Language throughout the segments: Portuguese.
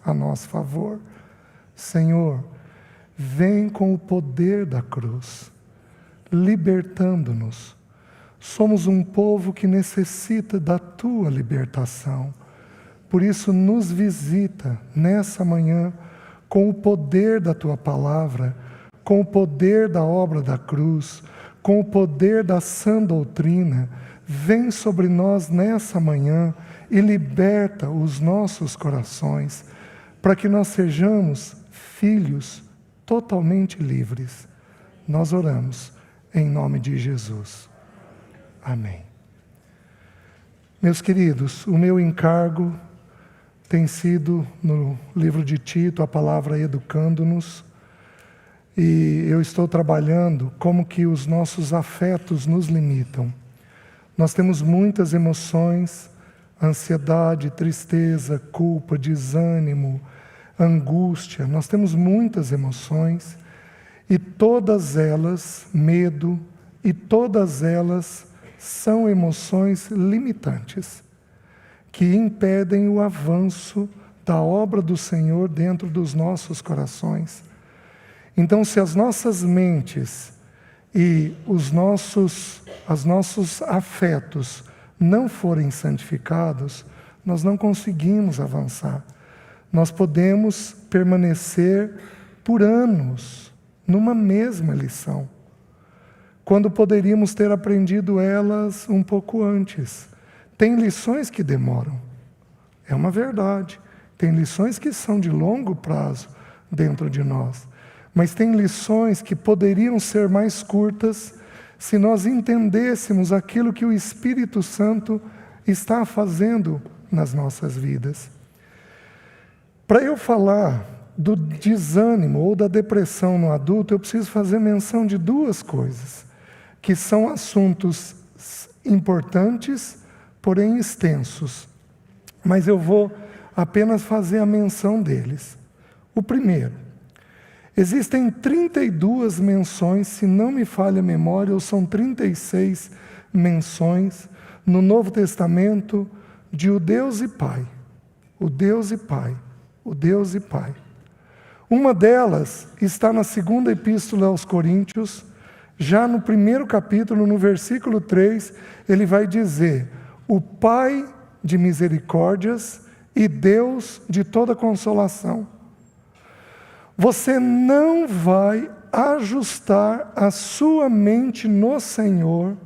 a nosso favor. Senhor, vem com o poder da cruz, libertando-nos. Somos um povo que necessita da Tua libertação. Por isso, nos visita nessa manhã com o poder da Tua palavra, com o poder da obra da cruz, com o poder da sã doutrina. Vem sobre nós nessa manhã e liberta os nossos corações, para que nós sejamos filhos totalmente livres. Nós oramos em nome de Jesus. Amém. Meus queridos, o meu encargo tem sido, no livro de Tito, a palavra educando-nos, e eu estou trabalhando como que os nossos afetos nos limitam. Nós temos muitas emoções, ansiedade, tristeza, culpa, desânimo, angústia. Nós temos muitas emoções e todas elas, medo, e todas elas são emoções limitantes que impedem o avanço da obra do Senhor dentro dos nossos corações. Então, se as nossas mentes e os nossos afetos não forem santificados, nós não conseguimos avançar. Nós podemos permanecer por anos numa mesma lição, quando poderíamos ter aprendido elas um pouco antes. Tem lições que demoram, é uma verdade. Tem lições que são de longo prazo dentro de nós, mas tem lições que poderiam ser mais curtas se nós entendêssemos aquilo que o Espírito Santo está fazendo nas nossas vidas. Para eu falar do desânimo ou da depressão no adulto, eu preciso fazer menção de duas coisas, que são assuntos importantes, porém extensos. Mas eu vou apenas fazer a menção deles. O primeiro, existem 32 menções, se não me falha a memória, ou são 36 menções no Novo Testamento de o Deus e Pai. O Deus e Pai. O Deus e Pai. Uma delas está na segunda epístola aos Coríntios, já no primeiro capítulo, no versículo 3, ele vai dizer: o Pai de misericórdias e Deus de toda consolação. Você não vai ajustar a sua mente no Senhor,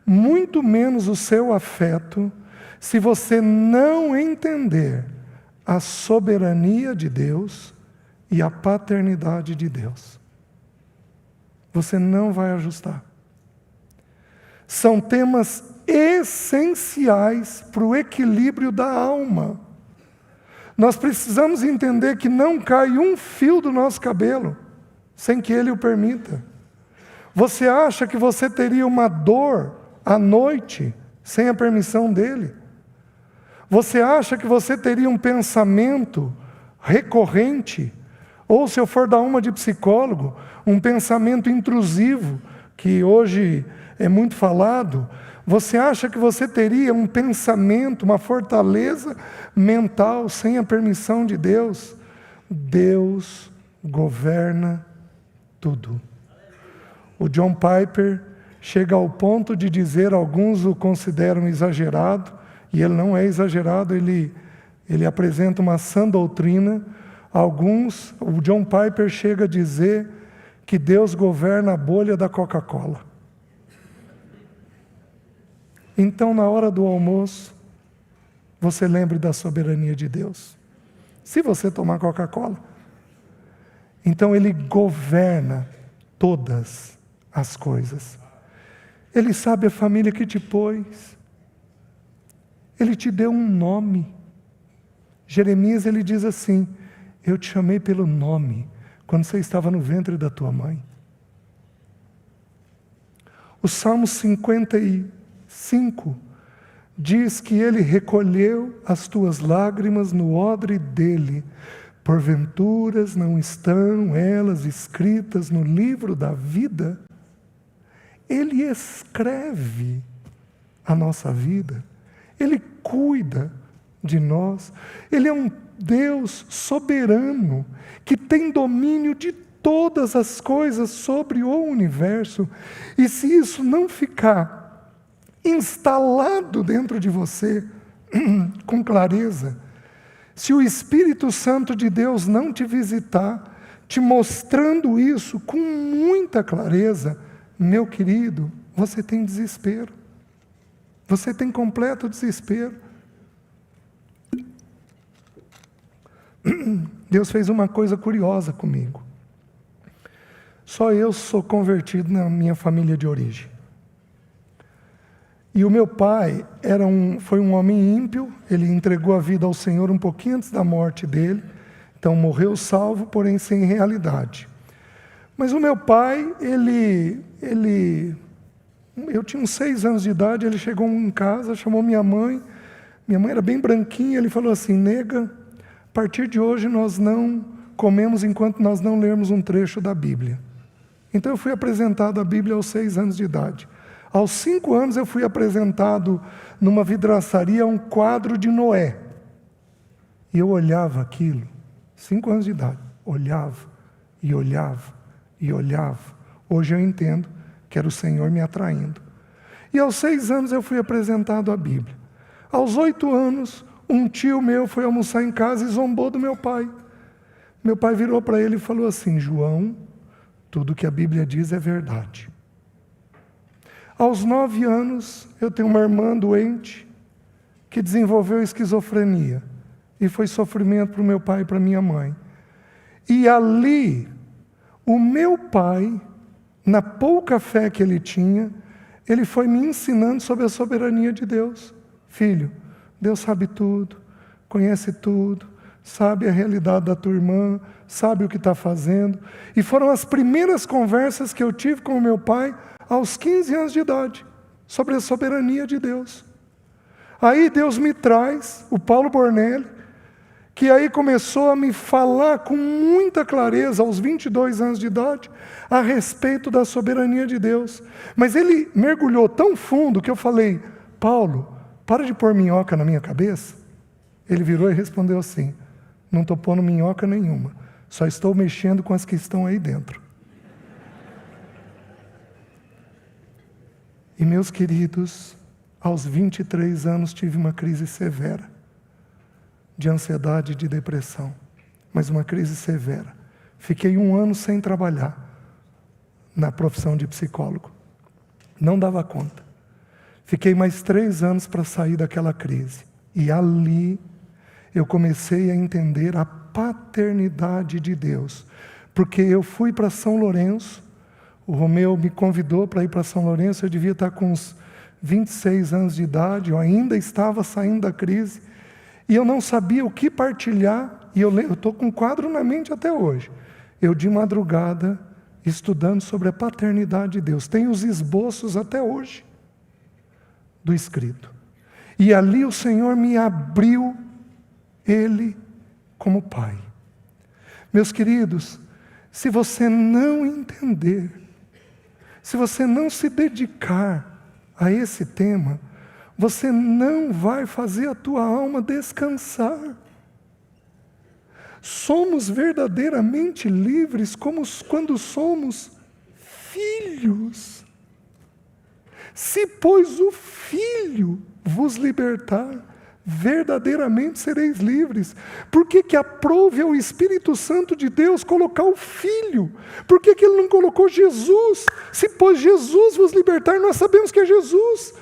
muito menos o seu afeto, se você não entender a soberania de Deus e a paternidade de Deus. Você não vai ajustar. São temas essenciais para o equilíbrio da alma. Nós precisamos entender que não cai um fio do nosso cabelo sem que Ele o permita. Você acha que você teria uma dor à noite sem a permissão dEle? Você acha que você teria um pensamento recorrente, ou se eu for dar uma de psicólogo, um pensamento intrusivo, que hoje é muito falado? Você acha que você teria um pensamento, uma fortaleza mental sem a permissão de Deus? Deus governa tudo. O John Piper chega ao ponto de dizer, alguns o consideram exagerado, e ele não é exagerado, ele apresenta uma sã doutrina. Alguns, o John Piper chega a dizer que Deus governa a bolha da Coca-Cola. Então, na hora do almoço, você lembre da soberania de Deus. Se você tomar Coca-Cola. Então, Ele governa todas as coisas. Ele sabe a família que te pôs. Ele te deu um nome. Jeremias, ele diz assim: eu te chamei pelo nome, quando você estava no ventre da tua mãe. O Salmo 55 diz que Ele recolheu as tuas lágrimas no odre dEle. Porventuras não estão elas escritas no livro da vida? Ele escreve a nossa vida. Ele cuida de nós. Ele é um Deus soberano, que tem domínio de todas as coisas sobre o universo. E se isso não ficar instalado dentro de você com clareza, se o Espírito Santo de Deus não te visitar, te mostrando isso com muita clareza, meu querido, você tem desespero. Você tem completo desespero. Deus fez uma coisa curiosa comigo. Só eu sou convertido na minha família de origem. E o meu pai foi um homem ímpio, ele entregou a vida ao Senhor um pouquinho antes da morte dele, então morreu salvo, porém sem realidade. Mas o meu pai, eu tinha uns 6 anos de idade, ele chegou em casa, chamou minha mãe era bem branquinha, ele falou assim: nega, a partir de hoje nós não comemos enquanto nós não lermos um trecho da Bíblia. Então eu fui apresentado à Bíblia aos 6 anos de idade. Aos 5 anos eu fui apresentado numa vidraçaria um quadro de Noé. E eu olhava aquilo, 5 anos de idade, olhava e olhava e olhava. Hoje eu entendo que era o Senhor me atraindo. E aos 6 anos eu fui apresentado à Bíblia. Aos 8 anos, um tio meu foi almoçar em casa e zombou do meu pai. Meu pai virou para ele e falou assim: João, tudo que a Bíblia diz é verdade. Aos 9 anos, eu tenho uma irmã doente que desenvolveu esquizofrenia. E foi sofrimento para o meu pai e para minha mãe. E ali, o meu pai, na pouca fé que ele tinha, ele foi me ensinando sobre a soberania de Deus. Filho, Deus sabe tudo, conhece tudo, sabe a realidade da tua irmã, sabe o que está fazendo. E foram as primeiras conversas que eu tive com o meu pai aos 15 anos de idade, sobre a soberania de Deus. Aí Deus me traz o Paulo Bornelli, que aí começou a me falar com muita clareza, aos 22 anos de idade, a respeito da soberania de Deus. Mas ele mergulhou tão fundo que eu falei: Paulo, para de pôr minhoca na minha cabeça. Ele virou e respondeu assim: não estou pondo minhoca nenhuma, só estou mexendo com as que estão aí dentro. E meus queridos, aos 23 anos tive uma crise severa de ansiedade e de depressão, mas uma crise severa. Fiquei 1 ano sem trabalhar na profissão de psicólogo. Não dava conta. Fiquei mais 3 anos para sair daquela crise. E ali eu comecei a entender a paternidade de Deus. Porque eu fui para São Lourenço, o Romeu me convidou para ir para São Lourenço, eu devia estar com uns 26 anos de idade, eu ainda estava saindo da crise, e eu não sabia o que partilhar, e eu estou com um quadro na mente até hoje. Eu de madrugada, estudando sobre a paternidade de Deus, tenho os esboços até hoje do escrito. E ali o Senhor me abriu Ele como Pai. Meus queridos, se você não entender, se você não se dedicar a esse tema, você não vai fazer a tua alma descansar. Somos verdadeiramente livres quando somos filhos. Se, pois, o Filho vos libertar, verdadeiramente sereis livres. Por que aprove ao Espírito Santo de Deus colocar o Filho? Por que Ele não colocou Jesus? Se, pois, Jesus vos libertar, nós sabemos que é Jesus.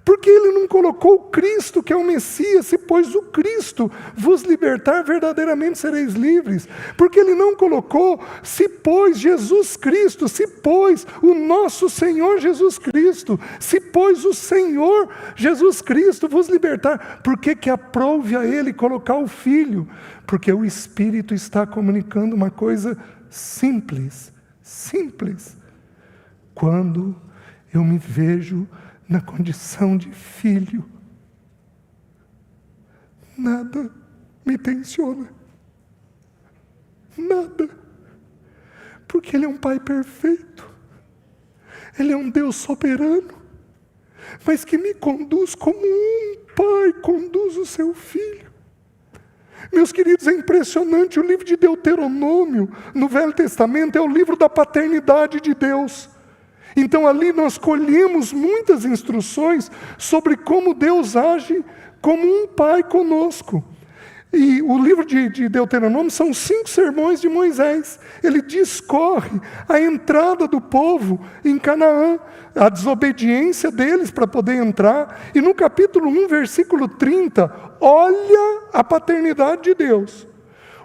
Por que Ele não colocou o Cristo, que é o Messias? Se, pois, o Cristo vos libertar, verdadeiramente sereis livres. Por que Ele não colocou, se, pois, Jesus Cristo, se, pois, o nosso Senhor Jesus Cristo, se, pois, o Senhor Jesus Cristo vos libertar? Por que aprove a Ele colocar o Filho? Porque o Espírito está comunicando uma coisa simples, simples. Quando eu me vejo na condição de filho, nada me tensiona. Nada. Porque Ele é um Pai perfeito. Ele é um Deus soberano. Mas que me conduz como um pai conduz o seu filho. Meus queridos, é impressionante, o livro de Deuteronômio, no Velho Testamento, é o livro da paternidade de Deus. Então ali nós colhemos muitas instruções sobre como Deus age como um pai conosco. E o livro de Deuteronômio são 5 sermões de Moisés. Ele discorre a entrada do povo em Canaã, a desobediência deles para poder entrar. E no capítulo 1, versículo 30, olha a paternidade de Deus.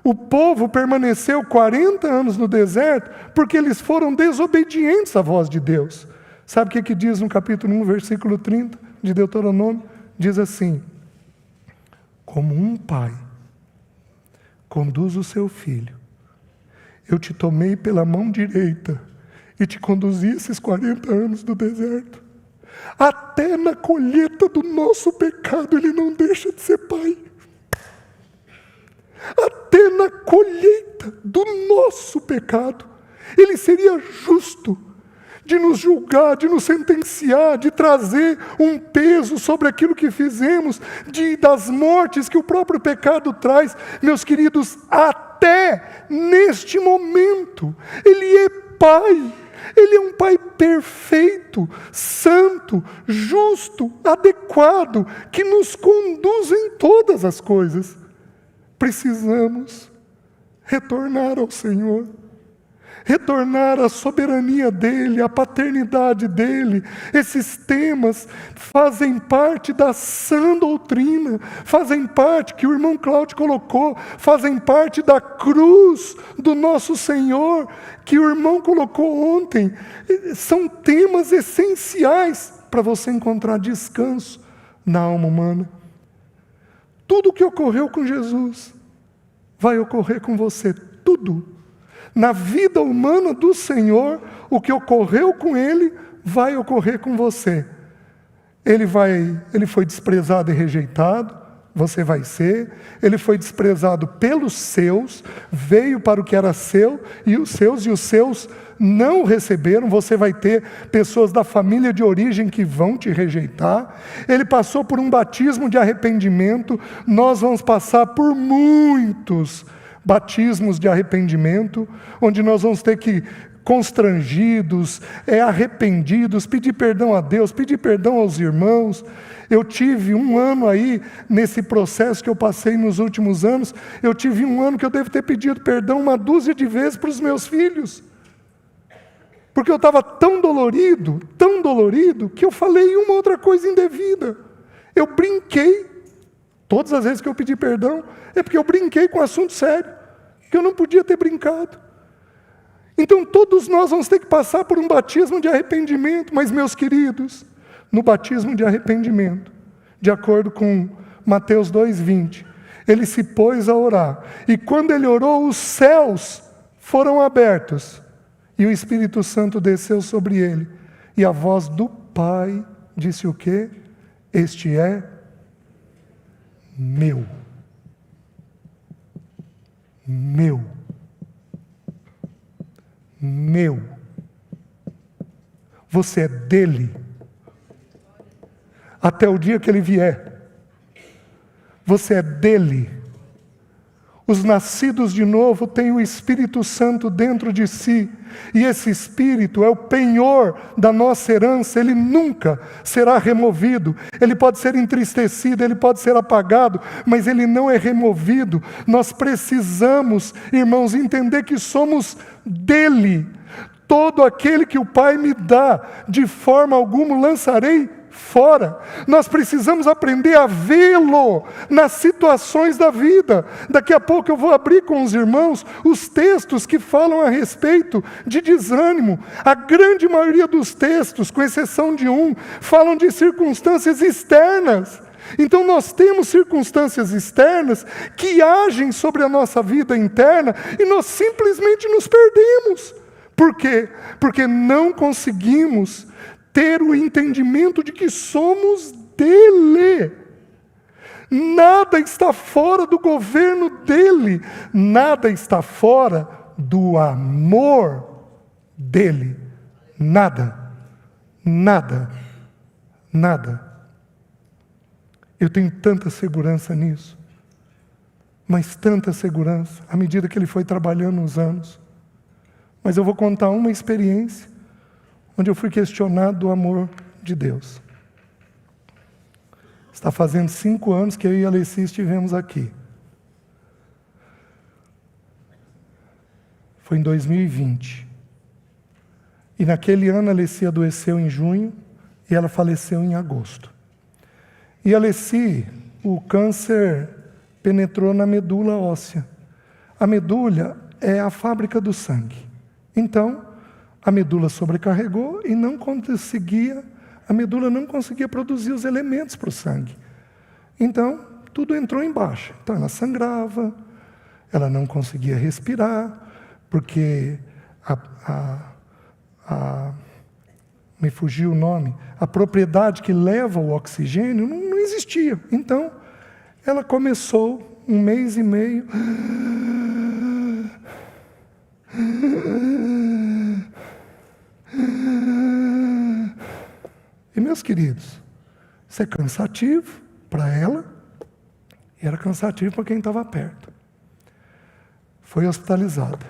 O povo permaneceu 40 anos no deserto porque eles foram desobedientes à voz de Deus. Sabe o que diz no capítulo 1, versículo 30 de Deuteronômio? Diz assim: como um pai conduz o seu filho, eu te tomei pela mão direita e te conduzi esses 40 anos do deserto. Até na colheita do nosso pecado ele não deixa de ser pai. Até na colheita do nosso pecado ele seria justo de nos julgar, de nos sentenciar, de trazer um peso sobre aquilo que fizemos, das mortes que o próprio pecado traz. Meus queridos, até neste momento, Ele é Pai. Ele é um Pai perfeito, santo, justo, adequado, que nos conduz em todas as coisas. Precisamos retornar ao Senhor. Retornar à soberania dEle, à paternidade dEle. Esses temas fazem parte da sã doutrina, fazem parte, que o irmão Cláudio colocou, fazem parte da cruz do nosso Senhor, que o irmão colocou ontem. São temas essenciais para você encontrar descanso na alma humana. Tudo o que ocorreu com Jesus vai ocorrer com você, tudo. Na vida humana do Senhor, o que ocorreu com Ele, vai ocorrer com você. Ele foi desprezado e rejeitado, você vai ser. Ele foi desprezado pelos seus, veio para o que era seu, e os seus não receberam. Você vai ter pessoas da família de origem que vão te rejeitar. Ele passou por um batismo de arrependimento, nós vamos passar por muitos batismos de arrependimento, onde nós vamos ter que, constrangidos, arrependidos, pedir perdão a Deus, pedir perdão aos irmãos. Eu tive um ano aí, nesse processo que eu passei nos últimos anos, eu tive um ano que eu devo ter pedido perdão uma dúzia de vezes para os meus filhos, porque eu estava tão dolorido, que eu falei uma outra coisa indevida. Eu brinquei. Todas as vezes que eu pedi perdão, é porque eu brinquei com um assunto sério, que eu não podia ter brincado. Então todos nós vamos ter que passar por um batismo de arrependimento. Mas, meus queridos, no batismo de arrependimento, de acordo com Mateus 2,20, ele se pôs a orar. E quando ele orou, os céus foram abertos, e o Espírito Santo desceu sobre ele. E a voz do Pai disse o quê? Este é meu. Meu. Meu. Você é dele. Até o dia que ele vier. Você é dele. Os nascidos de novo têm o Espírito Santo dentro de si. E esse Espírito é o penhor da nossa herança. Ele nunca será removido. Ele pode ser entristecido, ele pode ser apagado, mas ele não é removido. Nós precisamos, irmãos, entender que somos dele. Todo aquele que o Pai me dá, de forma alguma lançarei fora. Nós precisamos aprender a vê-lo nas situações da vida. Daqui a pouco eu vou abrir com os irmãos os textos que falam a respeito de desânimo. A grande maioria dos textos, com exceção de um, falam de circunstâncias externas. Então nós temos circunstâncias externas que agem sobre a nossa vida interna e nós simplesmente nos perdemos. Por quê? Porque não conseguimos ter o entendimento de que somos dele. Nada está fora do governo dele. Nada está fora do amor dele. Nada. Nada. Nada. Eu tenho tanta segurança nisso. mas tanta segurança, à medida que ele foi trabalhando os anos. Mas eu vou contar uma experiência onde eu fui questionado do amor de Deus. Está fazendo 5 anos que eu e a Alessi estivemos aqui. Foi em 2020. E naquele ano a Alessi adoeceu em junho e ela faleceu em agosto. E a Alessi, o câncer penetrou na medula óssea. A medula é a fábrica do sangue. Então, a medula sobrecarregou e a medula não conseguia produzir os elementos para o sangue. Então, tudo entrou em baixa. Então, ela sangrava, ela não conseguia respirar, porque me fugiu o nome, a propriedade que leva o oxigênio não existia. Então, ela começou 1 mês e meio. E, meus queridos, isso é cansativo para ela e era cansativo para quem estava perto. Foi hospitalizada.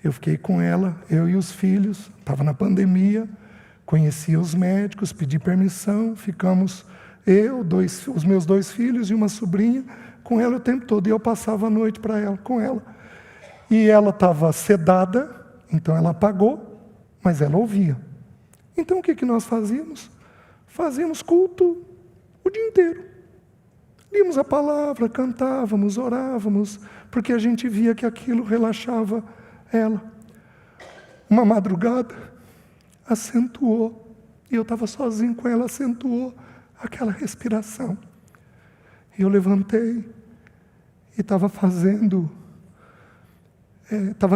Eu fiquei com ela, eu e os filhos, estava na pandemia, conhecia os médicos, pedi permissão, ficamos os meus 2 filhos e uma sobrinha com ela o tempo todo. E eu passava a noite com ela. E ela estava sedada, então ela apagou, mas ela ouvia. Então o que nós fazíamos? Fazíamos culto o dia inteiro. Líamos a palavra, cantávamos, orávamos, porque a gente via que aquilo relaxava ela. Uma madrugada, acentuou, e eu estava sozinho com ela, acentuou aquela respiração. E eu levantei e estava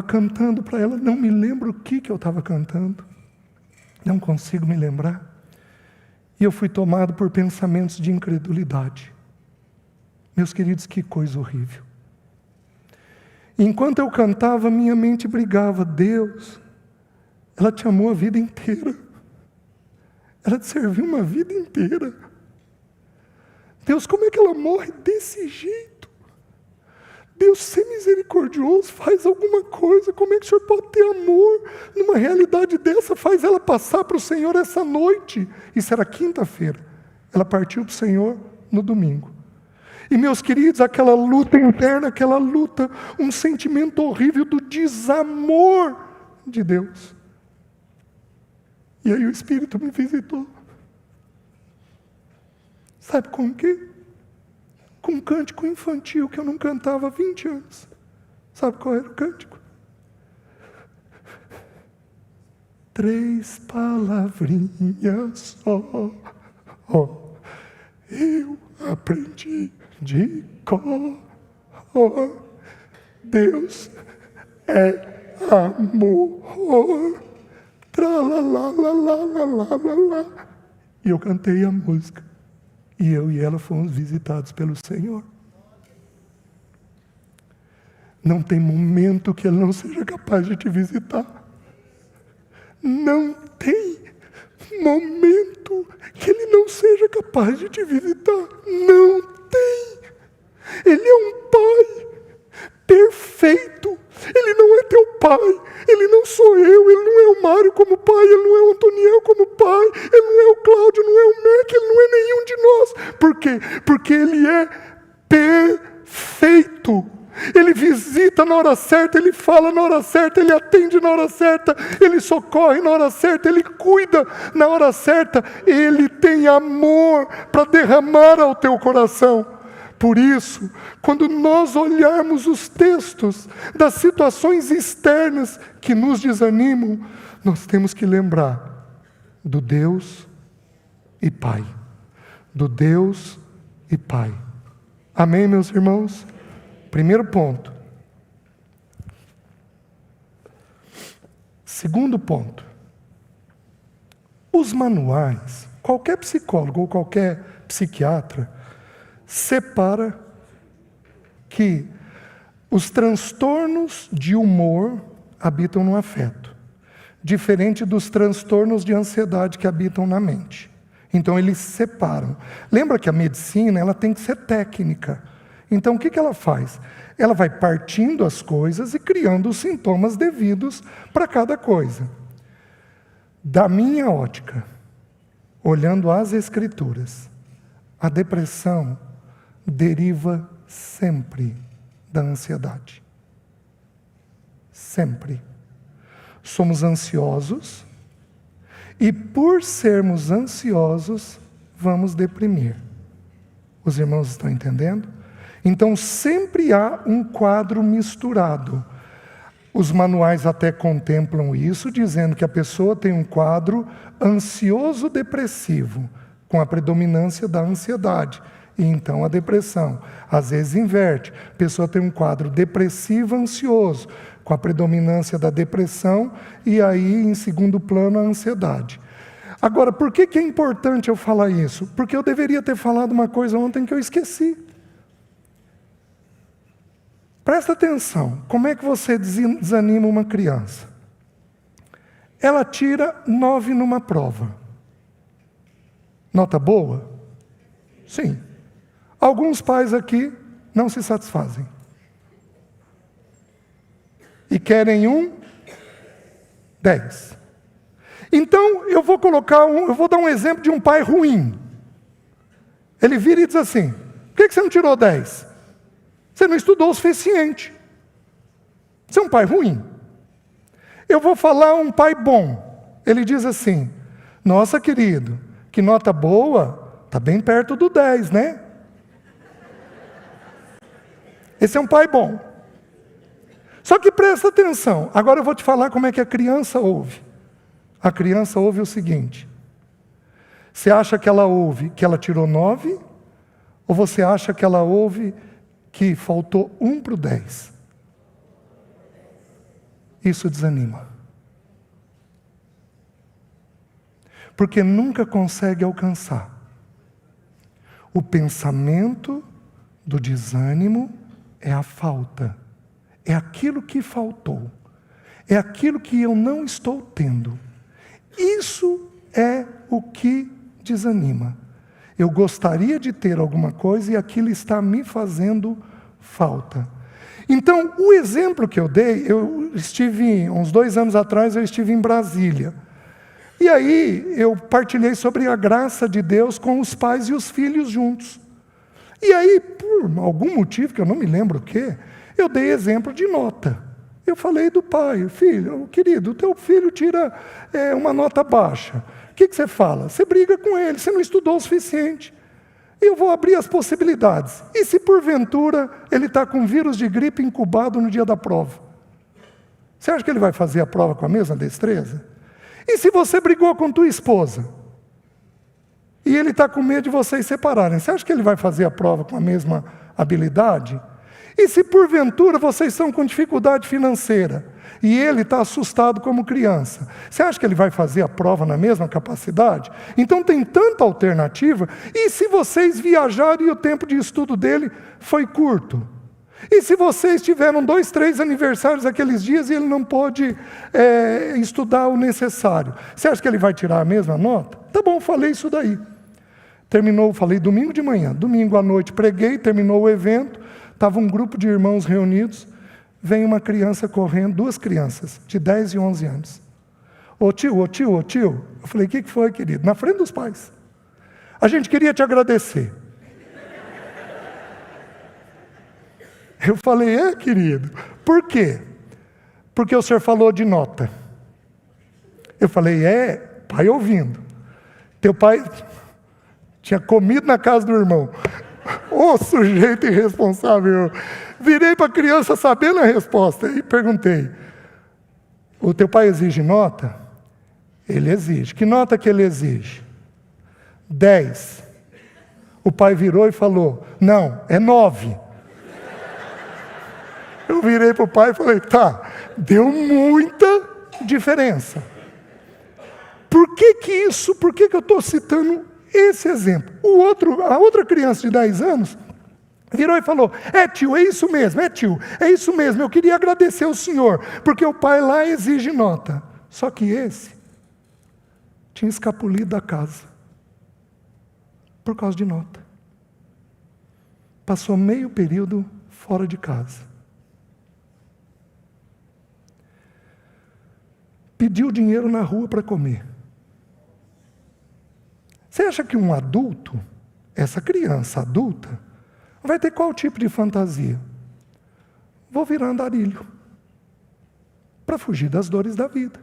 cantando para ela, não me lembro o que eu estava cantando, não consigo me lembrar. E eu fui tomado por pensamentos de incredulidade. Meus queridos, que coisa horrível. Enquanto eu cantava, minha mente brigava. Deus, ela te amou a vida inteira. Ela te serviu uma vida inteira. Deus, como é que ela morre desse jeito? Deus, ser misericordioso, faz alguma coisa. Como é que o Senhor pode ter amor numa realidade dessa? Faz ela passar para o Senhor essa noite. Isso era quinta-feira. Ela partiu para o Senhor no domingo. E, meus queridos, aquela luta interna, um sentimento horrível do desamor de Deus. E aí o Espírito me visitou. Sabe com o quê? Com um cântico infantil que eu não cantava há 20 anos. Sabe qual era o cântico? 3 palavrinhas só, eu aprendi de cor. Deus é amor. Tralalalalalalala. E eu cantei a música. E eu e ela fomos visitados pelo Senhor. Não tem momento que Ele não seja capaz de te visitar. Não tem momento que Ele não seja capaz de te visitar. Não tem. Ele é um Pai perfeito. Ele não é teu pai. Ele não sou eu. Ele não é o Mário como pai. Ele não é o Antoniel como pai. Ele não é o Cláudio, não é o Mac. Ele não é nenhum de nós. Por quê? Porque Ele é perfeito. Ele visita na hora certa, Ele fala na hora certa, Ele atende na hora certa, Ele socorre na hora certa, Ele cuida na hora certa, Ele tem amor para derramar ao teu coração. Por isso, quando nós olharmos os textos das situações externas que nos desanimam, nós temos que lembrar do Deus e Pai. Do Deus e Pai. Amém, meus irmãos? Primeiro ponto. Segundo ponto. Os manuais, qualquer psicólogo ou qualquer psiquiatra, separa que os transtornos de humor habitam no afeto, diferente dos transtornos de ansiedade que habitam na mente. Então eles separam. Lembra que a medicina ela tem que ser técnica. Então, o que ela faz? Ela vai partindo as coisas e criando os sintomas devidos para cada coisa. Da minha ótica, olhando as Escrituras, a depressão deriva sempre da ansiedade. Sempre. Somos ansiosos e, por sermos ansiosos, vamos deprimir. Os irmãos estão entendendo? Então, sempre há um quadro misturado. Os manuais até contemplam isso, dizendo que a pessoa tem um quadro ansioso-depressivo, com a predominância da ansiedade. E então a depressão. Às vezes inverte. A pessoa tem um quadro depressivo-ansioso, com a predominância da depressão, e aí, em segundo plano, a ansiedade. Agora, por que é importante eu falar isso? Porque eu deveria ter falado uma coisa ontem que eu esqueci. Presta atenção, como é que você desanima uma criança? Ela tira 9 numa prova. Nota boa? Sim. Alguns pais aqui não se satisfazem. E querem um 10. Então, eu vou dar um exemplo de um pai ruim. Ele vira e diz assim: por que você não tirou 10? Você não estudou o suficiente. Você é um pai ruim. Eu vou falar um pai bom. Ele diz assim: nossa, querido, que nota boa, está bem perto do 10, né? Esse é um pai bom. Só que presta atenção, agora eu vou te falar como é que a criança ouve. A criança ouve o seguinte: você acha que ela ouve que ela tirou 9? Ou você acha que ela ouve que faltou 1 para o 10? Isso desanima. Porque nunca consegue alcançar. O pensamento do desânimo é a falta. É aquilo que faltou. É aquilo que eu não estou tendo. Isso é o que desanima. Eu gostaria de ter alguma coisa e aquilo está me fazendo falta. Então, o exemplo que eu dei, uns 2 anos atrás, eu estive em Brasília. E aí, eu partilhei sobre a graça de Deus com os pais e os filhos juntos. E aí, por algum motivo, que eu não me lembro o quê, eu dei exemplo de nota. Eu falei do pai: filho, querido, o teu filho tira uma nota baixa. O que você fala? Você briga com ele, você não estudou o suficiente. Eu vou abrir as possibilidades. E se porventura ele está com vírus de gripe incubado no dia da prova? Você acha que ele vai fazer a prova com a mesma destreza? E se você brigou com tua esposa e ele está com medo de vocês separarem, você acha que ele vai fazer a prova com a mesma habilidade? E se porventura vocês estão com dificuldade financeira e ele está assustado como criança, você acha que ele vai fazer a prova na mesma capacidade? Então tem tanta alternativa. E se vocês viajarem e o tempo de estudo dele foi curto? E se vocês tiveram 2, 3 aniversários aqueles dias e ele não pôde estudar o necessário, você acha que ele vai tirar a mesma nota? Tá bom, falei isso daí. Falei domingo de manhã, domingo à noite preguei, terminou o evento, estava um grupo de irmãos reunidos, vem uma criança correndo, 2 crianças, de 10 e 11 anos. Ô tio. Eu falei: o que foi, querido? Na frente dos pais. A gente queria te agradecer. Eu falei: querido, por quê? Porque o senhor falou de nota. Eu falei: pai ouvindo. Teu pai tinha comido na casa do irmão. Ô sujeito irresponsável. Virei para a criança sabendo a resposta e perguntei: o teu pai exige nota? Ele exige. Que nota que ele exige? 10. O pai virou e falou: não, é 9. Eu virei para o pai e falei: tá, deu muita diferença. Por que eu estou citando esse exemplo? A outra criança de 10 anos virou e falou: tio, é isso mesmo, tio, é isso mesmo, eu queria agradecer ao senhor, porque o pai lá exige nota. Só que esse tinha escapulido da casa por causa de nota. passou meio período fora de casa. Pediu dinheiro na rua para comer. Você acha que um adulto, essa criança adulta, vai ter qual tipo de fantasia? Vou virar andarilho, para fugir das dores da vida.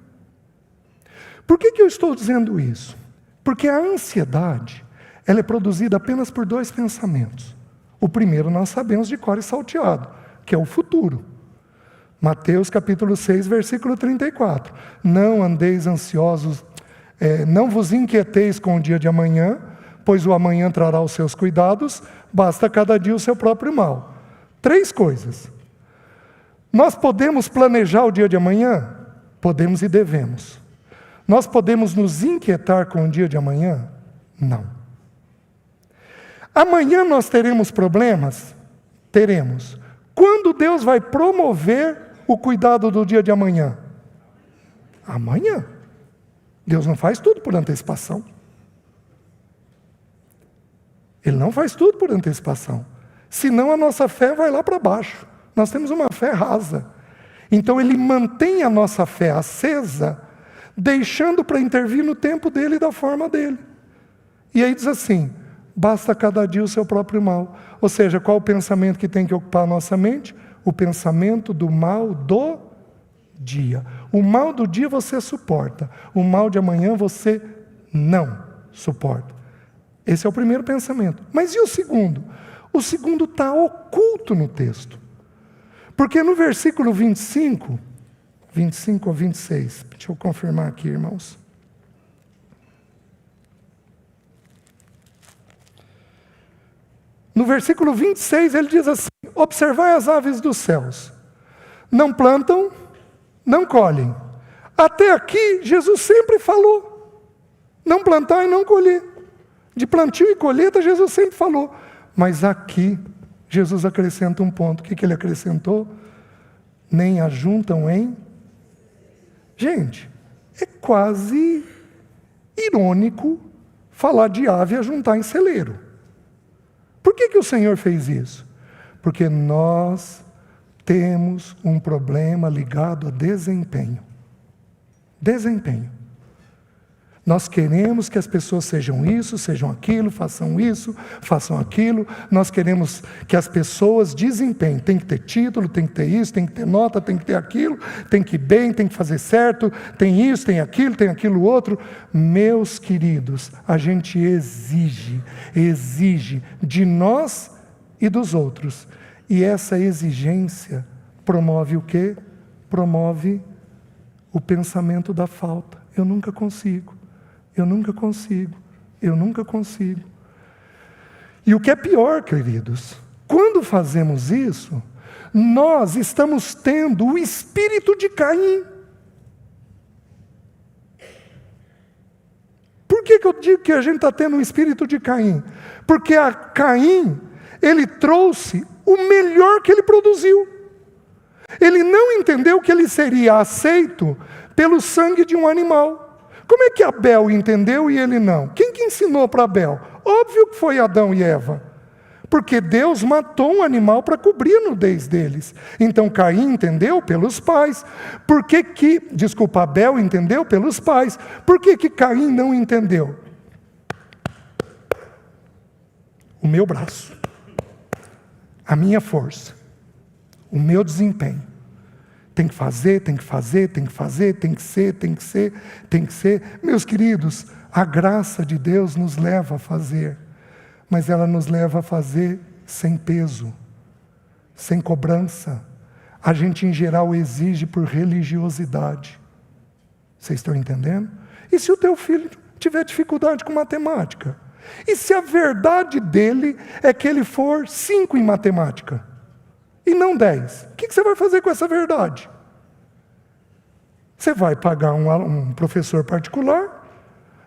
Por que eu estou dizendo isso? Porque a ansiedade, ela é produzida apenas por 2 pensamentos. O primeiro nós sabemos de cor e salteado, que é o futuro. Mateus capítulo 6, versículo 34. Não andeis ansiosos, não vos inquieteis com o dia de amanhã, pois o amanhã trará os seus cuidados, basta cada dia o seu próprio mal. 3 coisas. Nós podemos planejar o dia de amanhã? Podemos e devemos. Nós podemos nos inquietar com o dia de amanhã? Não. Amanhã nós teremos problemas? Teremos. Quando Deus vai promover o cuidado do dia de amanhã? Amanhã. Deus não faz tudo por antecipação. Ele não faz tudo por antecipação. Senão a nossa fé vai lá para baixo. Nós temos uma fé rasa. Então Ele mantém a nossa fé acesa, deixando para intervir no tempo dele e da forma dele. E aí diz assim, basta cada dia o seu próprio mal. Ou seja, qual o pensamento que tem que ocupar a nossa mente? O pensamento do mal do dia. O mal do dia você suporta. O mal de amanhã você não suporta. Esse é o primeiro pensamento. Mas e o segundo? O segundo está oculto no texto. Porque no versículo 25 ou 26, deixa eu confirmar aqui, irmãos. No versículo 26 ele diz assim, observai as aves dos céus, não plantam, não colhem. Até aqui Jesus sempre falou, não plantar e não colher. De plantio e colheita Jesus sempre falou. Mas aqui Jesus acrescenta um ponto. O que ele acrescentou? Nem ajuntam em... Gente, é quase irônico falar de ave ajuntar em celeiro. Por que o Senhor fez isso? Porque nós temos um problema ligado a desempenho. Desempenho. Nós queremos que as pessoas sejam isso, sejam aquilo, façam aquilo. Nós queremos que as pessoas desempenhem. Tem que ter título, tem que ter isso, tem que ter nota, tem que ter aquilo, tem que ir bem, tem que fazer certo, tem isso, tem aquilo outro. Meus queridos, a gente exige de nós e dos outros. E essa exigência promove o quê? Promove o pensamento da falta. Eu nunca consigo. E o que é pior, queridos, quando fazemos isso, nós estamos tendo o espírito de Caim. Por que eu digo que a gente está tendo o espírito de Caim? Porque a Caim, ele trouxe o melhor que ele produziu. Ele não entendeu que ele seria aceito pelo sangue de um animal. Como é que Abel entendeu e ele não? Quem que ensinou para Abel? Óbvio que foi Adão e Eva. Porque Deus matou um animal para cobrir a nudez deles. Então Caim entendeu pelos pais. Abel entendeu pelos pais. Por que Caim não entendeu? O meu braço, a minha força, o meu desempenho. Tem que fazer, tem que ser. Meus queridos, a graça de Deus nos leva a fazer, mas ela nos leva a fazer sem peso, sem cobrança. A gente, em geral, exige por religiosidade. Vocês estão entendendo? E se o teu filho tiver dificuldade com matemática? E se a verdade dele é que ele for 5 em matemática? E não 10. O que você vai fazer com essa verdade? Você vai pagar um professor particular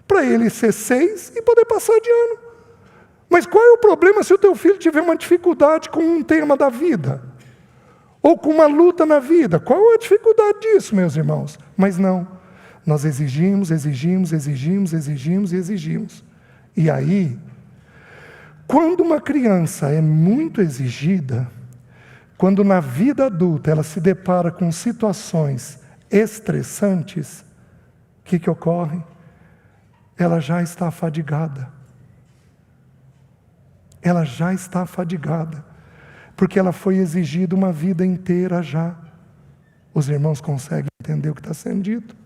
para ele ser 6 e poder passar de ano. Mas qual é o problema se o teu filho tiver uma dificuldade com um tema da vida? Ou com uma luta na vida? Qual é a dificuldade disso, meus irmãos? Mas não. Nós exigimos. E aí, Quando uma criança é muito exigida, quando na vida adulta ela se depara com situações estressantes, o que ocorre? Ela já está fadigada. Ela já está fadigada, porque ela foi exigida uma vida inteira já. Os irmãos conseguem entender o que está sendo dito?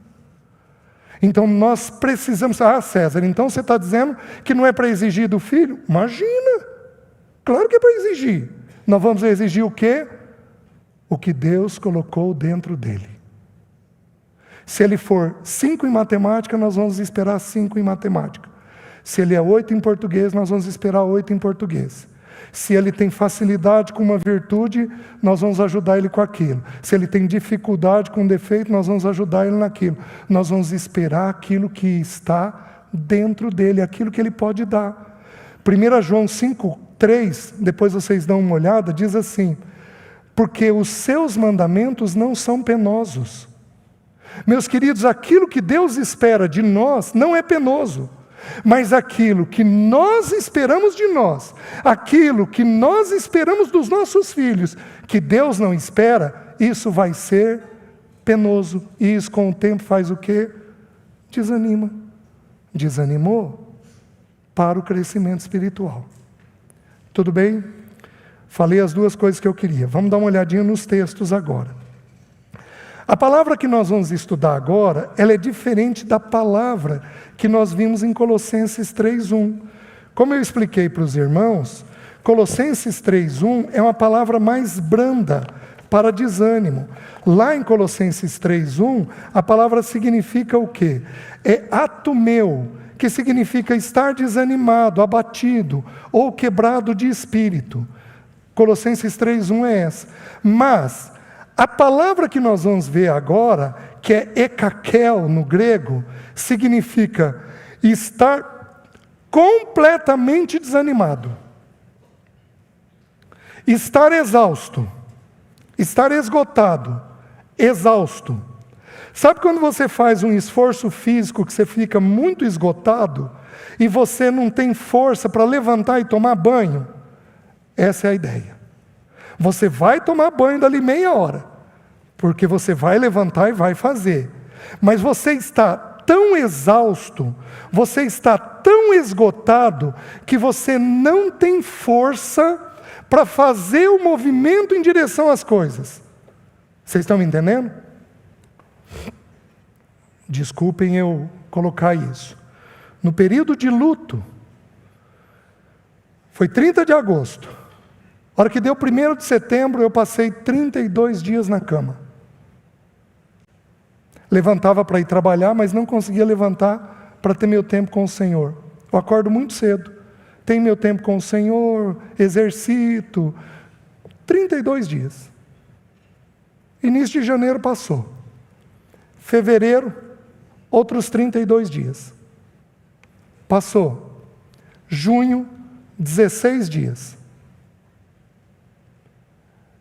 Então nós precisamos... César, então você está dizendo que não é para exigir do filho? Imagina! Claro que é para exigir. Nós vamos exigir o quê? O que Deus colocou dentro dele. Se ele for 5 em matemática, nós vamos esperar 5 em matemática. Se ele é 8 em português, nós vamos esperar 8 em português. Se ele tem facilidade com uma virtude, nós vamos ajudar ele com aquilo. Se ele tem dificuldade com um defeito, nós vamos ajudar ele naquilo. Nós vamos esperar aquilo que está dentro dele, aquilo que ele pode dar. 1 João 5:3, depois vocês dão uma olhada, diz assim: porque os seus mandamentos não são penosos. Meus queridos, aquilo que Deus espera de nós não é penoso. Mas aquilo que nós esperamos de nós, aquilo que nós esperamos dos nossos filhos, que Deus não espera, isso vai ser penoso. E isso com o tempo faz o quê? Desanima. Desanimou para o crescimento espiritual. Tudo bem? Falei as duas coisas que eu queria. Vamos dar uma olhadinha nos textos agora. A palavra que nós vamos estudar agora, ela é diferente da palavra que nós vimos em Colossenses 3:1. Como eu expliquei para os irmãos, Colossenses 3:1 é uma palavra mais branda para desânimo. Lá em Colossenses 3:1, a palavra significa o quê? É atumeu, que significa estar desanimado, abatido ou quebrado de espírito. Colossenses 3:1 é essa. Mas a palavra que nós vamos ver agora, que é ekakel no grego, significa estar completamente desanimado, estar exausto, estar esgotado, exausto. Sabe quando você faz um esforço físico que você fica muito esgotado e você não tem força para levantar e tomar banho? Essa é a ideia. Você vai tomar banho dali meia hora, porque você vai levantar e vai fazer. Mas você está tão exausto, você está tão esgotado, que você não tem força para fazer o movimento em direção às coisas. Vocês estão me entendendo? Desculpem eu colocar isso. No período de luto, foi 30 de agosto. A hora que deu 1º de setembro, eu passei 32 dias na cama. Levantava para ir trabalhar, mas não conseguia levantar para ter meu tempo com o Senhor. Eu acordo muito cedo, tenho meu tempo com o Senhor, exercito. 32 dias. Início de janeiro passou. Fevereiro, outros 32 dias. Passou. Junho, 16 dias.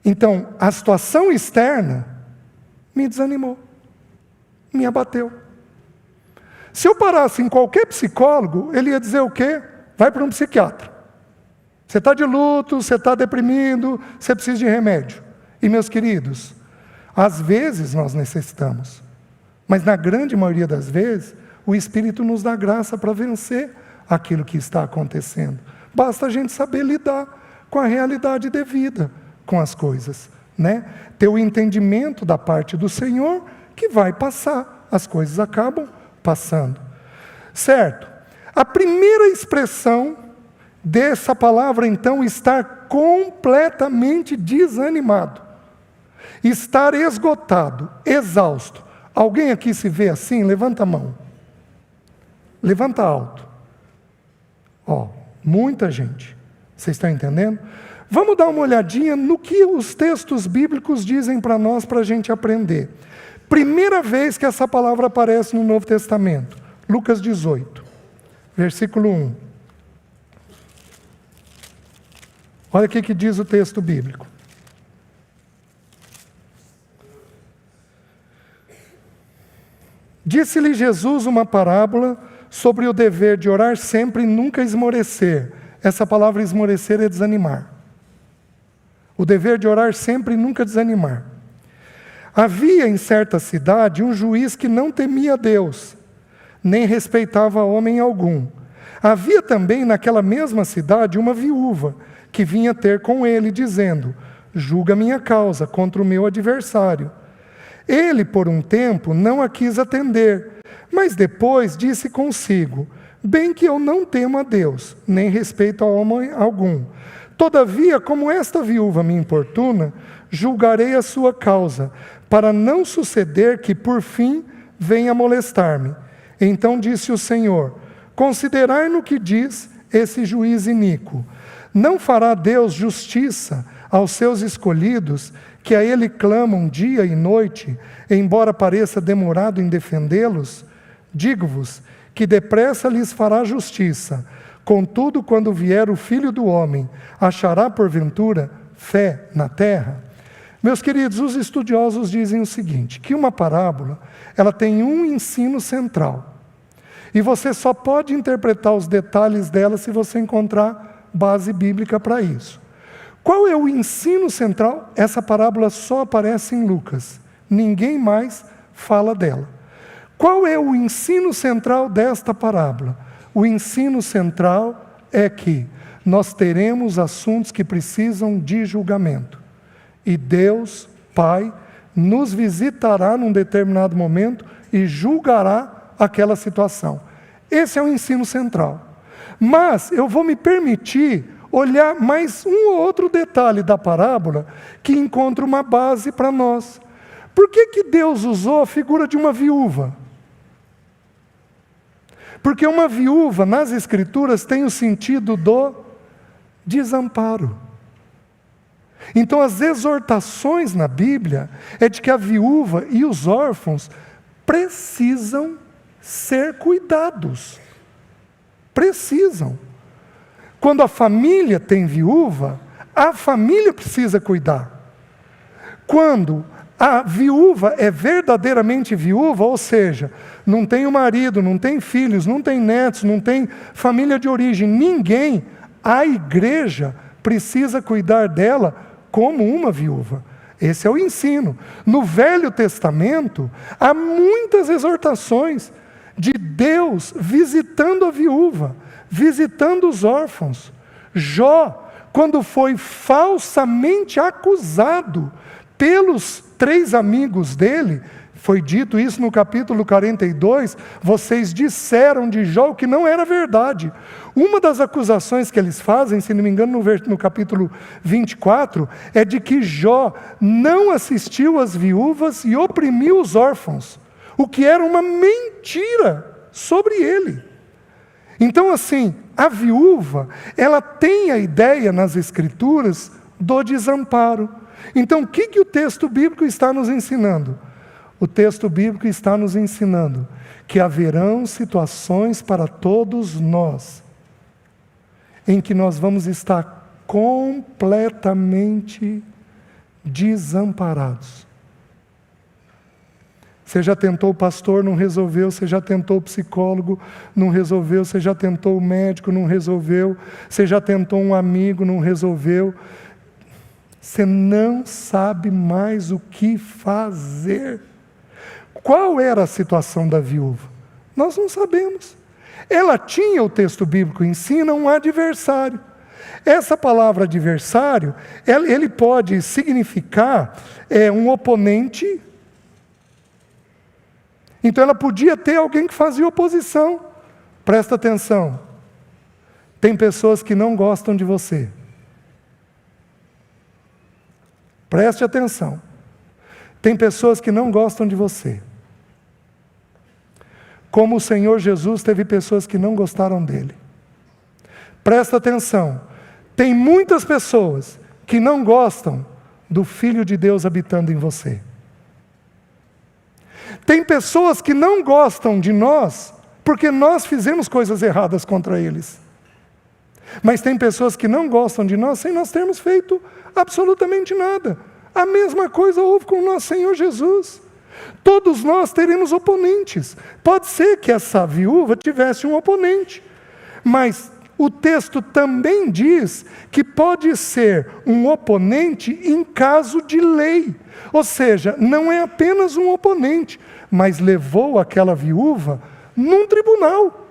Então, a situação externa me desanimou, me abateu. Se eu parasse em qualquer psicólogo, ele ia dizer o quê? Vai para um psiquiatra. Você está de luto, você está deprimido, você precisa de remédio. E meus queridos, às vezes nós necessitamos, mas na grande maioria das vezes, o Espírito nos dá graça para vencer aquilo que está acontecendo. Basta a gente saber lidar com a realidade devida com as coisas, né? Ter o entendimento da parte do Senhor que vai passar, as coisas acabam passando, certo? A primeira expressão dessa palavra, então, estar completamente desanimado, estar esgotado, exausto. Alguém aqui se vê assim? Levanta a mão, levanta alto. Muita gente, vocês estão entendendo? Vamos dar uma olhadinha no que os textos bíblicos dizem para nós, para a gente aprender. Primeira vez que essa palavra aparece no Novo Testamento, Lucas 18, versículo 1. Olha o que diz o texto bíblico. Disse-lhe Jesus uma parábola sobre o dever de orar sempre e nunca esmorecer. essa palavra esmorecer é desanimar. O dever de orar sempre e nunca desanimar. Havia em certa cidade um juiz que não temia Deus, nem respeitava homem algum. Havia também naquela mesma cidade uma viúva, que vinha ter com ele, dizendo: julga minha causa contra o meu adversário. Ele, por um tempo, não a quis atender, mas depois disse consigo: bem que eu não temo a Deus, nem respeito a homem algum. Todavia, como esta viúva me importuna, julgarei a sua causa, para não suceder que, por fim, venha molestar-me. Então disse o Senhor: considerai no que diz esse juiz iníquo. Não fará Deus justiça aos seus escolhidos, que a Ele clamam dia e noite, embora pareça demorado em defendê-los? Digo-vos que depressa lhes fará justiça. Contudo, quando vier o Filho do Homem, achará porventura fé na terra? Meus queridos, os estudiosos dizem o seguinte, que uma parábola, ela tem um ensino central. E você só pode interpretar os detalhes dela se você encontrar base bíblica para isso. Qual é o ensino central? Essa parábola só aparece em Lucas. Ninguém mais fala dela. Qual é o ensino central desta parábola? O ensino central é que nós teremos assuntos que precisam de julgamento. E Deus, Pai, nos visitará num determinado momento e julgará aquela situação. Esse é o ensino central. Mas eu vou me permitir olhar mais um ou outro detalhe da parábola que encontra uma base para nós. Por que Deus usou a figura de uma viúva? Porque uma viúva, nas Escrituras, tem o sentido do desamparo. Então, as exortações na Bíblia é de que a viúva e os órfãos precisam ser cuidados. Precisam. Quando a família tem viúva, a família precisa cuidar. Quando a viúva é verdadeiramente viúva, ou seja, não tem o marido, não tem filhos, não tem netos, não tem família de origem, ninguém, a igreja precisa cuidar dela como uma viúva. Esse é o ensino. No Velho Testamento, há muitas exortações de Deus visitando a viúva, visitando os órfãos. Jó, quando foi falsamente acusado pelos 3 amigos dele, foi dito isso no capítulo 42, vocês disseram de Jó o que não era verdade. Uma das acusações que eles fazem, se não me engano no capítulo 24, é de que Jó não assistiu às viúvas e oprimiu os órfãos, o que era uma mentira sobre ele. Então, assim, a viúva, ela tem a ideia nas Escrituras do desamparo. Então, o que o texto bíblico está nos ensinando? O texto bíblico está nos ensinando que haverão situações para todos nós em que nós vamos estar completamente desamparados. Você já tentou o pastor, não resolveu. Você já tentou o psicólogo, não resolveu. Você já tentou o médico, não resolveu. Você já tentou um amigo, não resolveu. Você não sabe mais o que fazer. Qual era a situação da viúva? Nós não sabemos. Ela tinha, o texto bíblico ensina, um adversário. Essa palavra adversário, ele pode significar um oponente. Então ela podia ter alguém que fazia oposição. Presta atenção. Tem pessoas que não gostam de você. Preste atenção. Tem pessoas que não gostam de você. Como o Senhor Jesus teve pessoas que não gostaram dele. Presta atenção. Tem muitas pessoas que não gostam do Filho de Deus habitando em você. Tem pessoas que não gostam de nós porque nós fizemos coisas erradas contra eles. Mas tem pessoas que não gostam de nós sem nós termos feito absolutamente nada. A mesma coisa houve com o nosso Senhor Jesus. Todos nós teremos oponentes. Pode ser que essa viúva tivesse um oponente, mas o texto também diz que pode ser um oponente em caso de lei. Ou seja, não é apenas um oponente, mas levou aquela viúva num tribunal.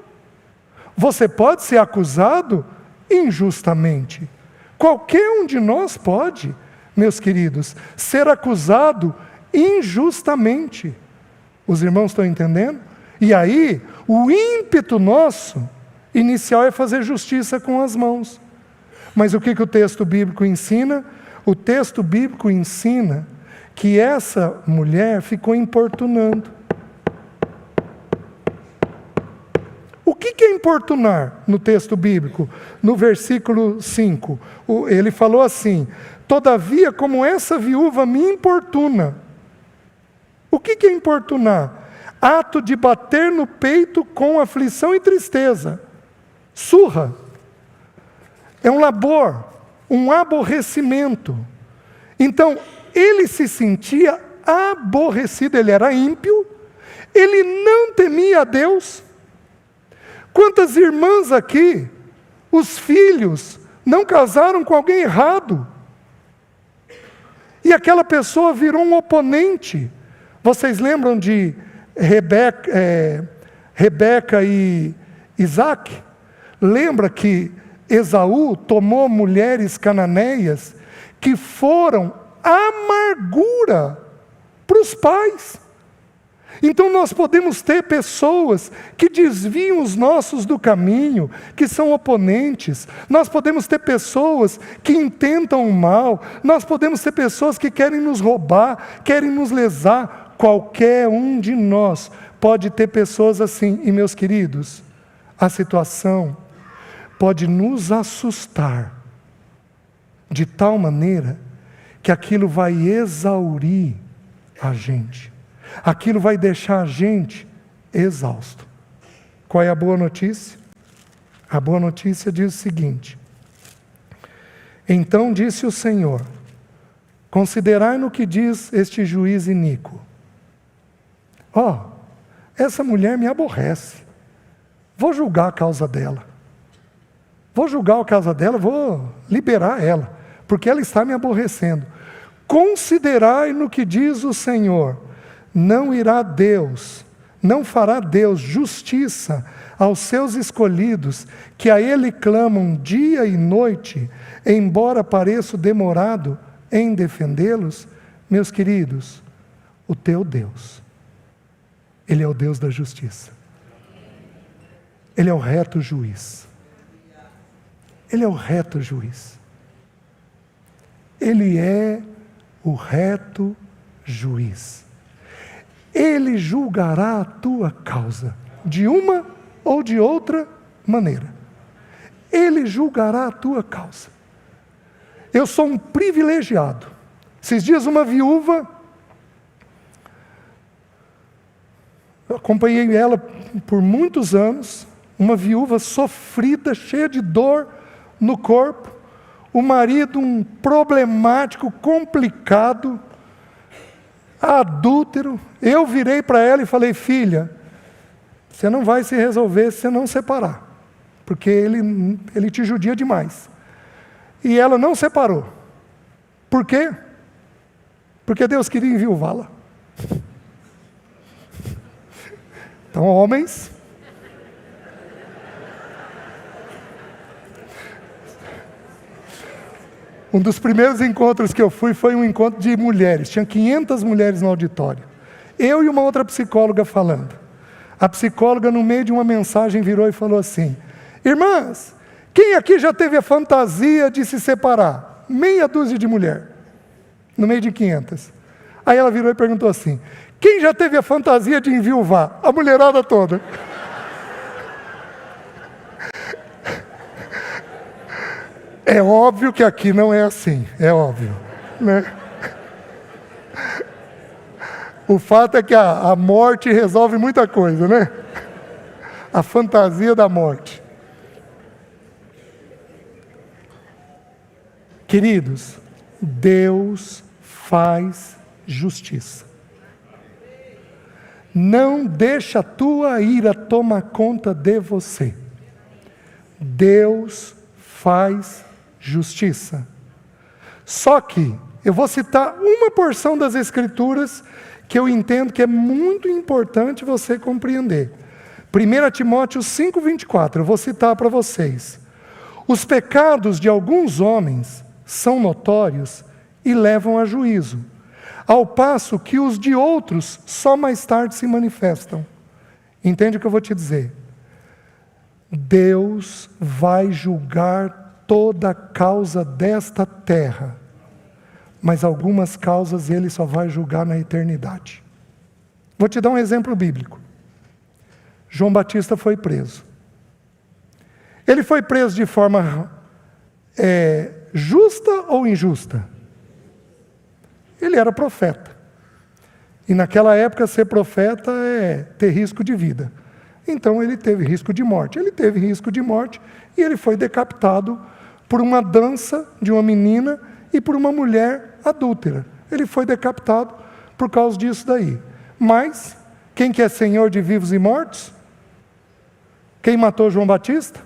Você pode ser acusado injustamente. Qualquer um de nós pode, meus queridos, ser acusado injustamente. Os irmãos estão entendendo? E aí, o ímpeto nosso inicial é fazer justiça com as mãos. Mas o que o texto bíblico ensina? O texto bíblico ensina que essa mulher ficou importunando. O que é importunar no texto bíblico? No versículo 5, ele falou assim: todavia, como essa viúva me importuna. O que é importunar? Ato de bater no peito com aflição e tristeza. Surra. É um labor, um aborrecimento. Então, ele se sentia aborrecido, ele era ímpio, ele não temia a Deus. Quantas irmãs aqui, os filhos, não casaram com alguém errado? E aquela pessoa virou um oponente. Vocês lembram de Rebeca e Isaac? Lembra que Esaú tomou mulheres cananeias que foram amargura para os pais. Então nós podemos ter pessoas que desviam os nossos do caminho, que são oponentes. Nós podemos ter pessoas que intentam o mal. Nós podemos ter pessoas que querem nos roubar, querem nos lesar. Qualquer um de nós pode ter pessoas assim. E meus queridos, a situação pode nos assustar de tal maneira que aquilo vai exaurir a gente. Aquilo vai deixar a gente exausto. Qual é a boa notícia? A boa notícia diz o seguinte: então disse o Senhor, considerai no que diz este juiz iníquo. Essa mulher me aborrece. Vou julgar a causa dela. Vou liberar ela, porque ela está me aborrecendo. Considerai no que diz o Senhor, não fará Deus justiça aos seus escolhidos, que a Ele clamam dia e noite, embora pareça demorado em defendê-los? Meus queridos, o teu Deus, Ele é o Deus da justiça. Ele é o reto juiz. Ele é o reto juiz. Ele é o reto juiz. Ele julgará a tua causa, de uma ou de outra maneira. Ele julgará a tua causa. Eu sou um privilegiado. Esses dias uma viúva, eu acompanhei ela por muitos anos, uma viúva sofrida, cheia de dor no corpo, o marido um problemático, complicado, adúltero. Eu virei para ela e falei: filha, você não vai se resolver se você não separar, porque ele te judia demais. E ela não separou. Por quê? Porque Deus queria enviuvá-la. Então, homens, um dos primeiros encontros que eu fui foi um encontro de mulheres. Tinha 500 mulheres no auditório. Eu e uma outra psicóloga falando. A psicóloga, no meio de uma mensagem, virou e falou assim: irmãs, quem aqui já teve a fantasia de se separar? Meia dúzia de mulher, no meio de 500. Aí ela virou e perguntou assim: quem já teve a fantasia de enviuvar? A mulherada toda. É óbvio que aqui não é assim, é óbvio, né? O fato é que a morte resolve muita coisa, né? A fantasia da morte. Queridos, Deus faz justiça. Não deixa a tua ira tomar conta de você. Deus faz justiça. Só que eu vou citar uma porção das Escrituras que eu entendo que é muito importante você compreender. 1 Timóteo 5,24, eu vou citar para vocês. Os pecados de alguns homens são notórios e levam a juízo, ao passo que os de outros só mais tarde se manifestam. Entende o que eu vou te dizer? Deus vai julgar toda causa desta terra, mas algumas causas Ele só vai julgar na eternidade. Vou te dar um exemplo bíblico. João Batista foi preso. Ele foi preso de forma justa ou injusta? Ele era profeta. E naquela época ser profeta é ter risco de vida. Então ele teve risco de morte. Ele teve risco de morte e ele foi decapitado por uma dança de uma menina e por uma mulher adúltera. Ele foi decapitado por causa disso daí. Mas, quem que é Senhor de vivos e mortos? Quem matou João Batista?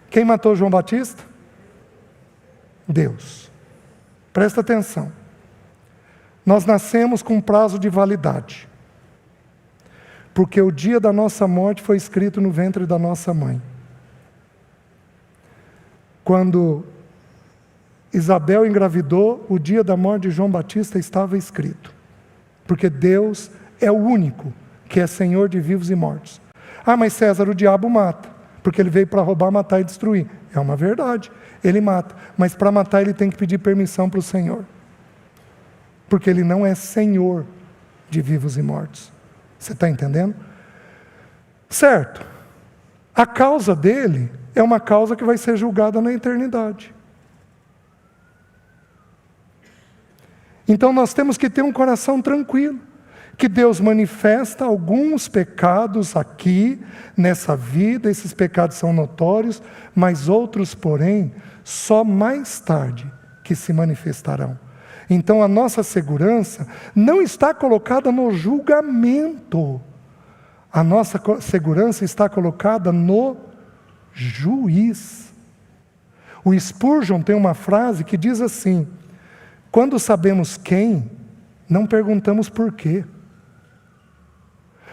Quem matou João Batista? Deus. Presta atenção. Nós nascemos com prazo de validade, porque o dia da nossa morte foi escrito no ventre da nossa mãe. Quando Isabel engravidou, o dia da morte de João Batista estava escrito, porque Deus é o único que é Senhor de vivos e mortos. Ah, mas César, o diabo mata, porque ele veio para roubar, matar e destruir. É uma verdade, ele mata, mas para matar ele tem que pedir permissão para o Senhor, porque ele não é Senhor de vivos e mortos. Você está entendendo? Certo. A causa dele é uma causa que vai ser julgada na eternidade. Então nós temos que ter um coração tranquilo, que Deus manifesta alguns pecados aqui, nessa vida, esses pecados são notórios, mas outros, porém, só mais tarde que se manifestarão. Então a nossa segurança não está colocada no julgamento, a nossa segurança está colocada no juiz. O Spurgeon tem uma frase que diz assim: quando sabemos quem, não perguntamos por quê.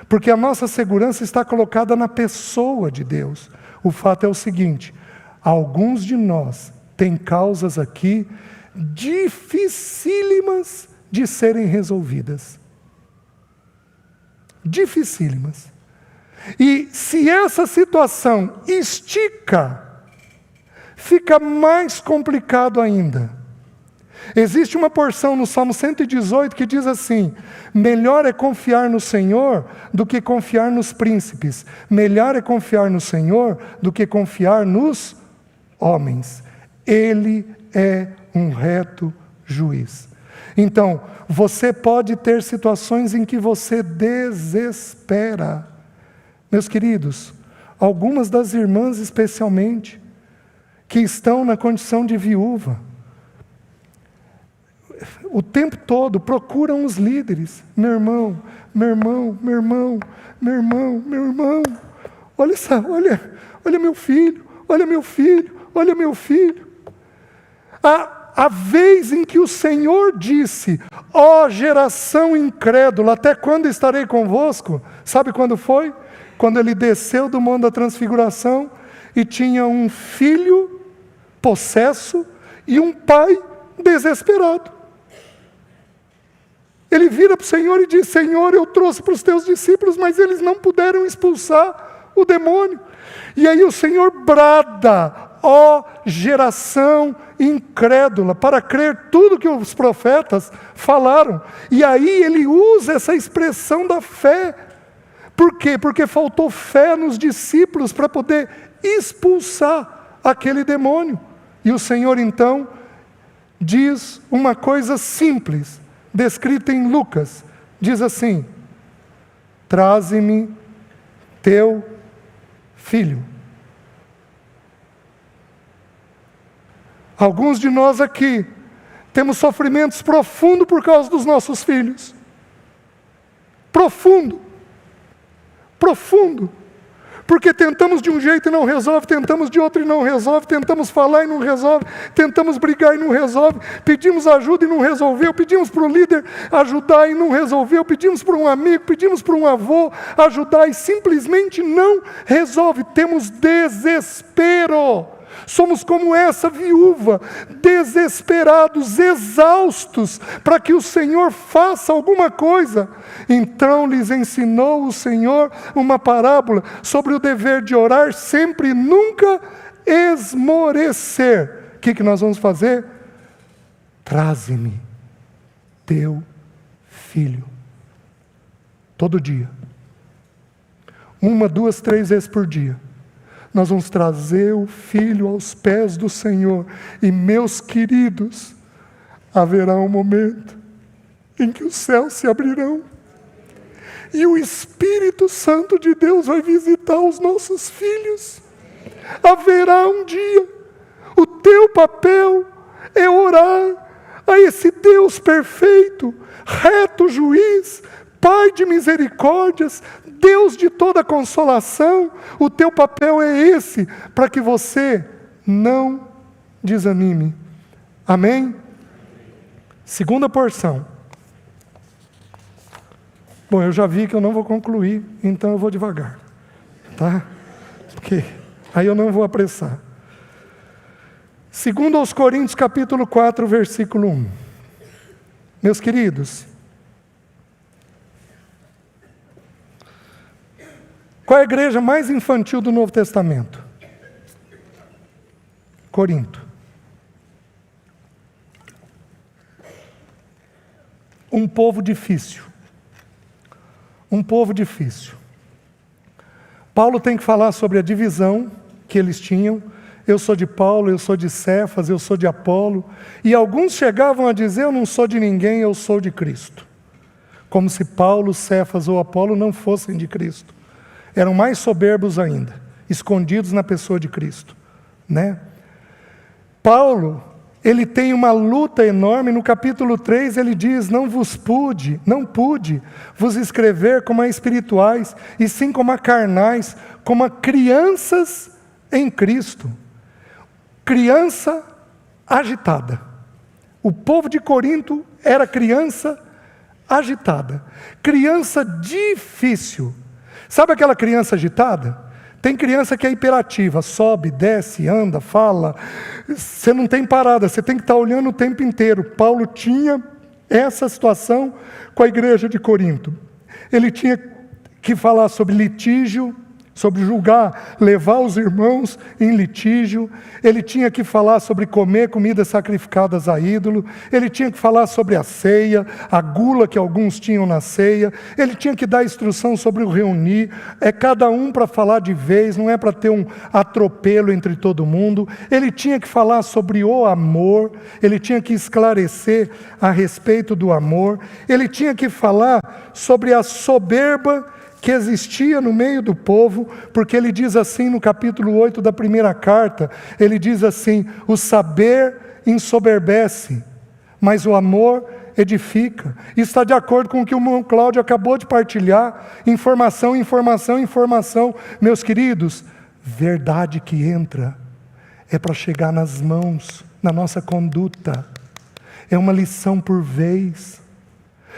Porque a nossa segurança está colocada na pessoa de Deus. O fato é o seguinte: alguns de nós têm causas aqui dificílimas de serem resolvidas. Dificílimas. E se essa situação estica, fica mais complicado ainda. Existe uma porção no Salmo 118 que diz assim: melhor é confiar no Senhor do que confiar nos príncipes. Melhor é confiar no Senhor do que confiar nos homens. Ele é um reto juiz. Então, você pode ter situações em que você desespera. Meus queridos, algumas das irmãs especialmente, que estão na condição de viúva, o tempo todo procuram os líderes. Meu irmão, meu irmão, meu irmão, meu irmão, meu irmão, olha meu filho, olha meu filho, olha meu filho. A vez em que o Senhor disse: ó geração incrédula, até quando estarei convosco? Sabe quando foi? Quando ele desceu do monte da transfiguração e tinha um filho possesso e um pai desesperado. Ele vira para o Senhor e diz: Senhor, eu trouxe para os teus discípulos, mas eles não puderam expulsar o demônio. E aí o Senhor brada: ó geração incrédula, para crer tudo que os profetas falaram. E aí ele usa essa expressão da fé. Por quê? Porque faltou fé nos discípulos para poder expulsar aquele demônio. E o Senhor então diz uma coisa simples, descrita em Lucas, diz assim: traze-me teu filho. Alguns de nós aqui temos sofrimentos profundos por causa dos nossos filhos. Profundo. profundo. Porque tentamos de um jeito e não resolve, tentamos de outro e não resolve, tentamos falar e não resolve, tentamos brigar e não resolve, pedimos ajuda e não resolveu, pedimos para o líder ajudar e não resolveu, pedimos para um amigo, pedimos para um avô ajudar e simplesmente não resolve. Temos desespero. Somos como essa viúva, desesperados, exaustos, para que o Senhor faça alguma coisa. Então lhes ensinou o Senhor uma parábola sobre o dever de orar sempre e nunca esmorecer. O que nós vamos fazer? Traze-me teu filho. Todo dia. 1, 2, 3 vezes por dia. Nós vamos trazer o filho aos pés do Senhor. E, meus queridos, haverá um momento em que os céus se abrirão. E o Espírito Santo de Deus vai visitar os nossos filhos. Haverá um dia. O teu papel é orar a esse Deus perfeito, reto juiz, Pai de misericórdias, Deus de toda consolação. O teu papel é esse, para que você não desanime. Amém? Segunda porção. Bom, eu já vi que eu não vou concluir, então eu vou devagar. Tá? Porque aí eu não vou apressar. 2 aos Coríntios, capítulo 4, versículo 1. Meus queridos, qual é a igreja mais infantil do Novo Testamento? Corinto. Um povo difícil. Um povo difícil. Paulo tem que falar sobre a divisão que eles tinham. Eu sou de Paulo, eu sou de Cefas, eu sou de Apolo. E alguns chegavam a dizer, eu não sou de ninguém, eu sou de Cristo. Como se Paulo, Cefas ou Apolo não fossem de Cristo. Eram mais soberbos ainda, escondidos na pessoa de Cristo, né? Paulo, ele tem uma luta enorme. No capítulo 3 ele diz, não pude vos escrever como a espirituais, e sim como a carnais, como a crianças em Cristo. Criança agitada. O povo de Corinto era criança agitada, criança difícil. Sabe aquela criança agitada? Tem criança que é hiperativa, sobe, desce, anda, fala. Você não tem parada, você tem que estar olhando o tempo inteiro. Paulo tinha essa situação com a igreja de Corinto. Ele tinha que falar sobre litígio, sobre julgar, levar os irmãos em litígio. Ele tinha que falar sobre comer comidas sacrificadas a ídolo. Ele tinha que falar sobre a ceia, a gula que alguns tinham na ceia. Ele tinha que dar instrução sobre o reunir. É cada um para falar de vez, não é para ter um atropelo entre todo mundo. Ele tinha que falar sobre o amor. Ele tinha que esclarecer a respeito do amor. Ele tinha que falar sobre a soberba que existia no meio do povo, porque ele diz assim no capítulo 8 da primeira carta, ele diz assim, o saber ensoberbece, mas o amor edifica. Isso está de acordo com o que o irmão Cláudio acabou de partilhar, informação. Meus queridos, verdade que entra, é para chegar nas mãos, na nossa conduta, é uma lição por vez.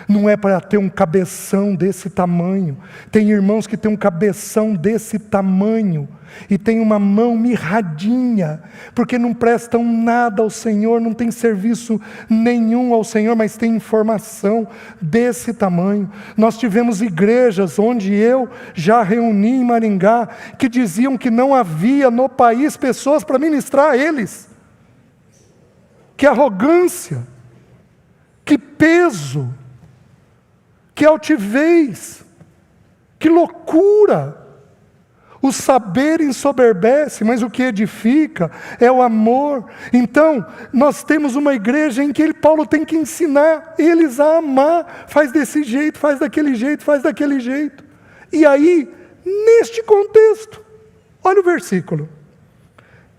Não é para ter um cabeção desse tamanho. Tem irmãos que têm um cabeção desse tamanho e tem uma mão mirradinha, porque não prestam nada ao Senhor, não tem serviço nenhum ao Senhor, mas tem informação desse tamanho. Nós tivemos igrejas onde eu já reuni em Maringá, que diziam que não havia no país pessoas para ministrar a eles. Que arrogância, que peso, que altivez, que loucura. O saber ensoberbece, mas o que edifica é o amor. Então, nós temos uma igreja em que Paulo tem que ensinar eles a amar. Faz desse jeito, faz daquele jeito, faz daquele jeito. E aí, neste contexto, olha o versículo.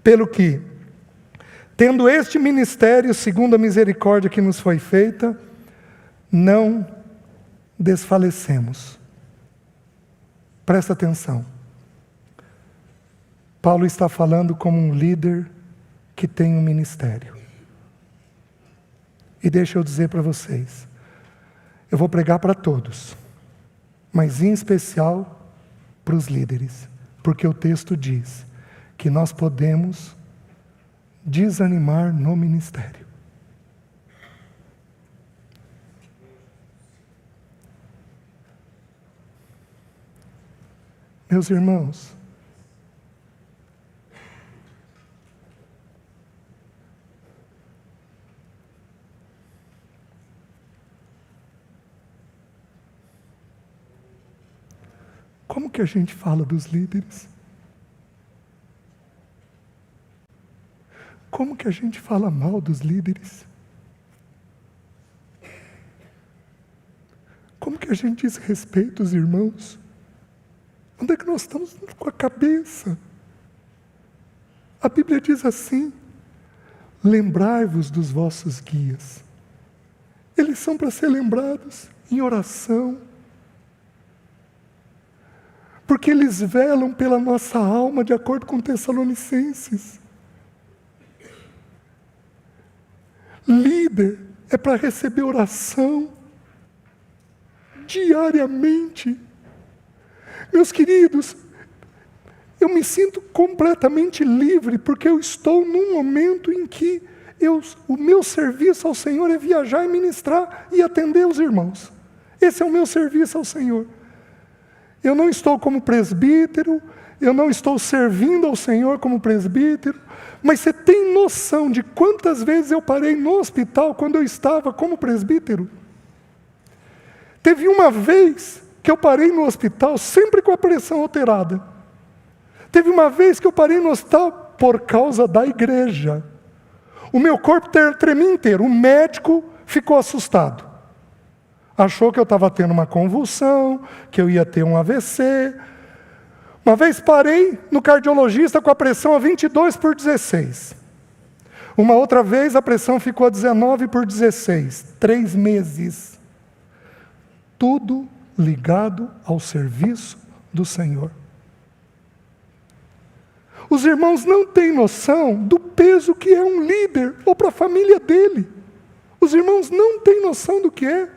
Pelo que, tendo este ministério, segundo a misericórdia que nos foi feita, não desfalecemos. Presta atenção. Paulo está falando como um líder que tem um ministério. E deixa eu dizer para vocês, eu vou pregar para todos, mas em especial para os líderes, porque o texto diz que nós podemos desanimar no ministério. Meus irmãos, como que a gente fala dos líderes? Como que a gente fala mal dos líderes? Como que a gente desrespeita os irmãos? Onde é que nós estamos com a cabeça? A Bíblia diz assim: lembrai-vos dos vossos guias. Eles são para ser lembrados em oração, porque eles velam pela nossa alma, de acordo com Tessalonicenses. Líder é para receber oração diariamente. Meus queridos, eu me sinto completamente livre, porque eu estou num momento em que o meu serviço ao Senhor é viajar e ministrar e atender os irmãos. Esse é o meu serviço ao Senhor. Eu não estou como presbítero, eu não estou servindo ao Senhor como presbítero, mas você tem noção de quantas vezes eu parei no hospital quando eu estava como presbítero? Teve uma vez que eu parei no hospital sempre com a pressão alterada. Teve uma vez que eu parei no hospital por causa da igreja. O meu corpo tremia inteiro. O médico ficou assustado. Achou que eu estava tendo uma convulsão, que eu ia ter um AVC. Uma vez parei no cardiologista com a pressão a 22/16. Uma outra vez a pressão ficou a 19/16. 3 meses. Tudo ligado ao serviço do Senhor. Os irmãos não têm noção do peso que é um líder, ou para a família dele. Os irmãos não têm noção do que é.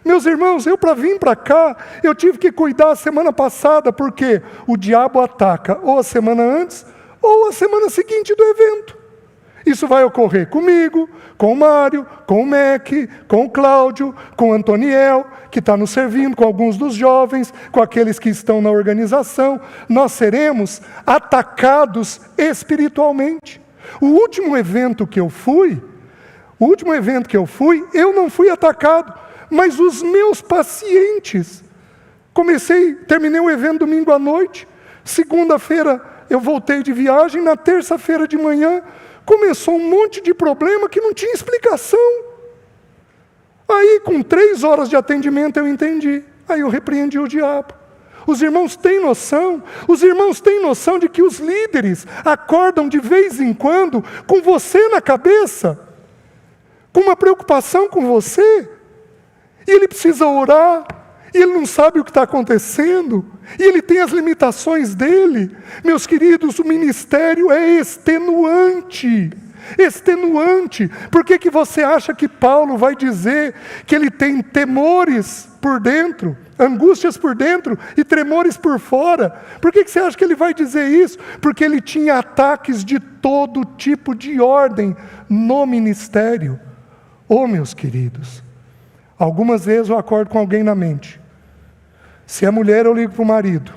Meus irmãos, eu para vir para cá, eu tive que cuidar a semana passada, porque o diabo ataca ou a semana antes, ou a semana seguinte do evento. Isso vai ocorrer comigo, com o Mário, com o Mac, com o Cláudio, com o Antoniel, que está nos servindo, com alguns dos jovens, com aqueles que estão na organização. Nós seremos atacados espiritualmente. O último evento que eu fui, eu não fui atacado, mas os meus pacientes. Terminei o evento domingo à noite, segunda-feira eu voltei de viagem, na terça-feira de manhã, começou um monte de problema que não tinha explicação. Aí, com 3 horas de atendimento, eu entendi. Aí eu repreendi o diabo. Os irmãos têm noção de que os líderes acordam de vez em quando com você na cabeça, com uma preocupação com você, e ele precisa orar, e ele não sabe o que está acontecendo, e ele tem as limitações dele. Meus queridos, o ministério é extenuante. Por que você acha que Paulo vai dizer que ele tem temores por dentro, angústias por dentro e tremores por fora? Por que você acha que ele vai dizer isso? Porque ele tinha ataques de todo tipo de ordem no ministério. Meus queridos, algumas vezes eu acordo com alguém na mente. Se é mulher, eu ligo para o marido.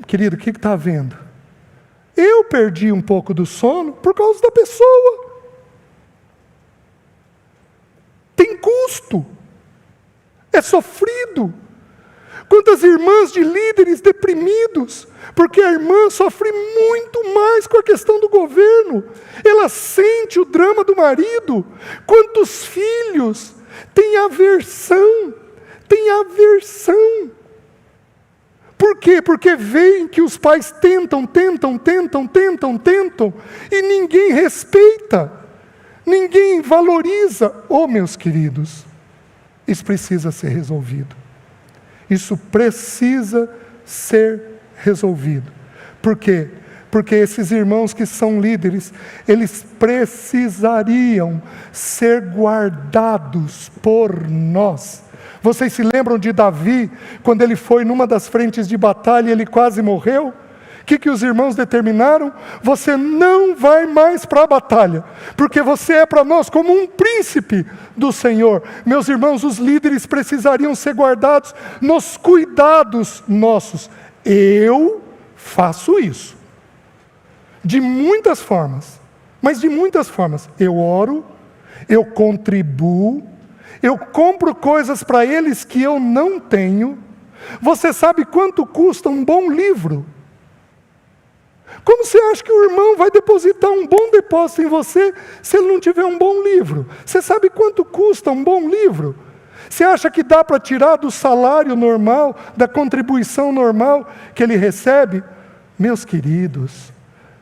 Querido, o que está havendo? Eu perdi um pouco do sono por causa da pessoa. Tem custo. É sofrido. Quantas irmãs de líderes deprimidos, porque a irmã sofre muito mais com a questão do governo. Ela sente o drama do marido. Quantos filhos têm aversão? Por quê? Porque veem que os pais tentam, e ninguém respeita, ninguém valoriza. Meus queridos, isso precisa ser resolvido. Isso precisa ser resolvido. Por quê? Porque esses irmãos que são líderes, eles precisariam ser guardados por nós. Vocês se lembram de Davi, quando ele foi numa das frentes de batalha e ele quase morreu? O que os irmãos determinaram? Você não vai mais para a batalha, porque você é para nós como um príncipe do Senhor. Meus irmãos, os líderes precisariam ser guardados nos cuidados nossos. Eu faço isso, de muitas formas, mas de muitas formas. Eu oro, eu contribuo, eu compro coisas para eles que eu não tenho. Você sabe quanto custa um bom livro? Como você acha que o irmão vai depositar um bom depósito em você se ele não tiver um bom livro? Você sabe quanto custa um bom livro? Você acha que dá para tirar do salário normal, da contribuição normal que ele recebe? Meus queridos,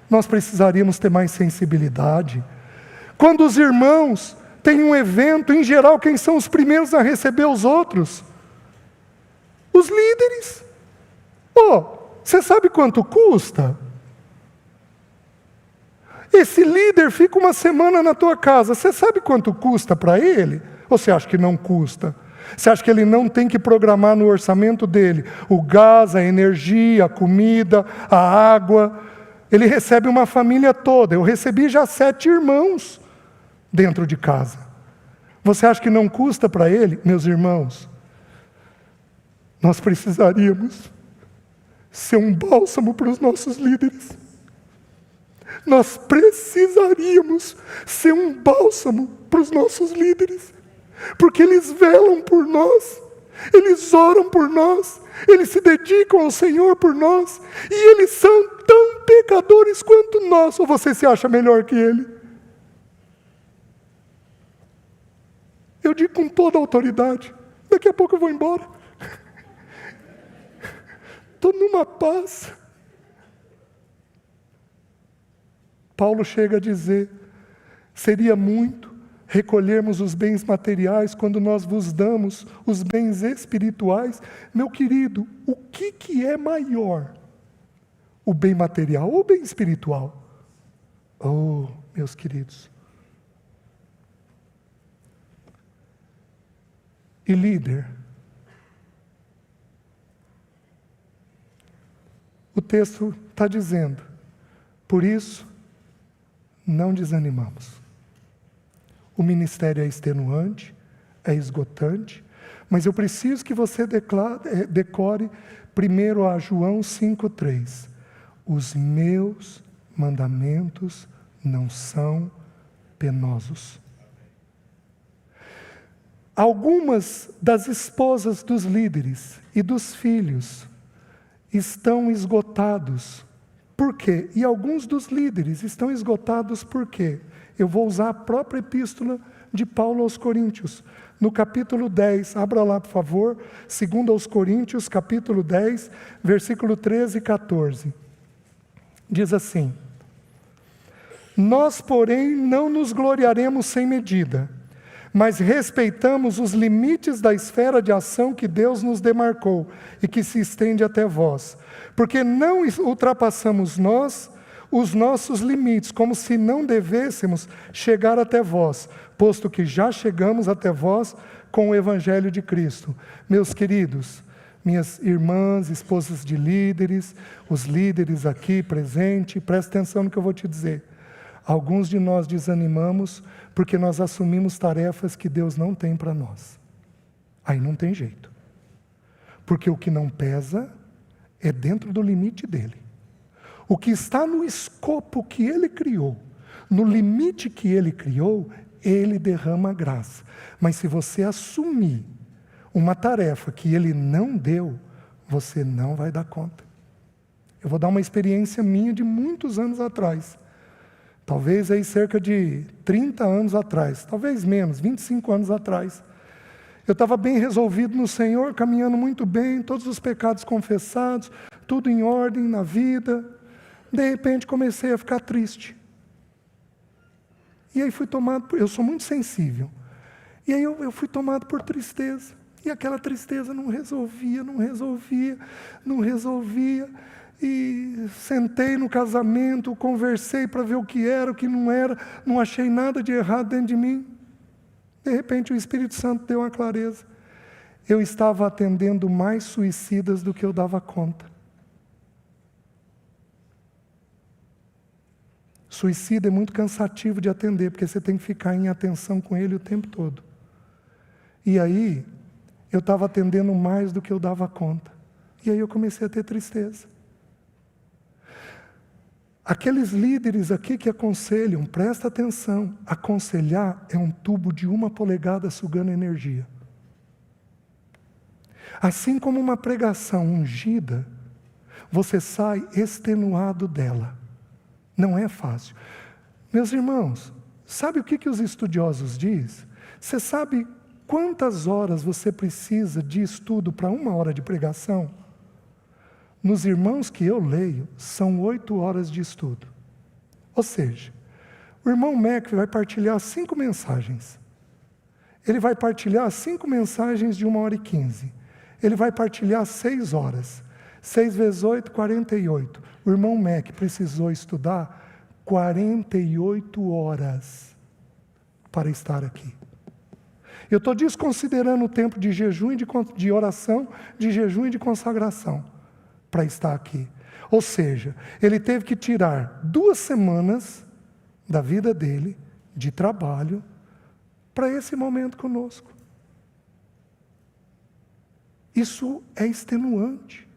nós precisaríamos ter mais sensibilidade. Quando os irmãos têm um evento, em geral, quem são os primeiros a receber os outros? Os líderes. Você sabe quanto custa? Esse líder fica uma semana na tua casa, você sabe quanto custa para ele? Ou você acha que não custa? Você acha que ele não tem que programar no orçamento dele o gás, a energia, a comida, a água? Ele recebe uma família toda. Eu recebi já 7 irmãos dentro de casa. Você acha que não custa para ele? Meus irmãos, nós precisaríamos ser um bálsamo para os nossos líderes. Nós precisaríamos ser um bálsamo para os nossos líderes, porque eles velam por nós, eles oram por nós, eles se dedicam ao Senhor por nós, e eles são tão pecadores quanto nós. Ou você se acha melhor que ele? Eu digo com toda a autoridade, daqui a pouco eu vou embora. Estou numa paz. Paulo chega a dizer, seria muito recolhermos os bens materiais quando nós vos damos os bens espirituais. Meu querido, o que é maior? O bem material ou o bem espiritual? Oh, meus queridos. E líder, o texto está dizendo, por isso, não desanimamos. O ministério é extenuante, é esgotante, mas eu preciso que você decore primeiro a João 5,3. Os meus mandamentos não são penosos. Algumas das esposas dos líderes e dos filhos estão esgotados. Por quê? E alguns dos líderes estão esgotados por quê? Eu vou usar a própria epístola de Paulo aos Coríntios. No capítulo 10, abra lá por favor, 2 aos Coríntios, capítulo 10, versículo 13 e 14. Diz assim: nós, porém, não nos gloriaremos sem medida, mas respeitamos os limites da esfera de ação que Deus nos demarcou e que se estende até vós. Porque não ultrapassamos nós os nossos limites, como se não devêssemos chegar até vós, posto que já chegamos até vós com o Evangelho de Cristo. Meus queridos, minhas irmãs, esposas de líderes, os líderes aqui presentes, presta atenção no que eu vou te dizer. Alguns de nós desanimamos porque nós assumimos tarefas que Deus não tem para nós. Aí não tem jeito. Porque o que não pesa é dentro do limite dele. O que está no escopo que ele criou, no limite que ele criou, ele derrama graça. Mas se você assumir uma tarefa que ele não deu, você não vai dar conta. Eu vou dar uma experiência minha de muitos anos atrás. Talvez aí cerca de 30 anos atrás, talvez menos, 25 anos atrás. Eu estava bem resolvido no Senhor, caminhando muito bem, todos os pecados confessados, tudo em ordem na vida. De repente comecei a ficar triste. E aí fui tomado por... Eu sou muito sensível. E aí eu fui tomado por tristeza. E aquela tristeza não resolvia. E sentei no casamento, conversei para ver o que era, o que não era, não achei nada de errado dentro de mim. De repente o Espírito Santo deu uma clareza. Eu estava atendendo mais suicidas do que eu dava conta. Suicida é muito cansativo de atender, porque você tem que ficar em atenção com ele o tempo todo. E aí, eu estava atendendo mais do que eu dava conta. E aí eu comecei a ter tristeza. Aqueles líderes aqui que aconselham, presta atenção, aconselhar é um tubo de 1 polegada sugando energia. Assim como uma pregação ungida, você sai extenuado dela. Não é fácil. Meus irmãos, sabe o que os estudiosos dizem? Você sabe quantas horas você precisa de estudo para 1 hora de pregação? Nos irmãos que eu leio, são 8 horas de estudo. Ou seja, o irmão Mac vai partilhar 5 mensagens. Ele vai partilhar 5 mensagens de 1h15. Ele vai partilhar 6 horas. 6 vezes 8, 48. O irmão Mac precisou estudar 48 horas para estar aqui. Eu estou desconsiderando o tempo de jejum e de oração, de jejum e de consagração para estar aqui. Ou seja, ele teve que tirar 2 semanas da vida dele, de trabalho, para esse momento conosco. Isso é extenuante.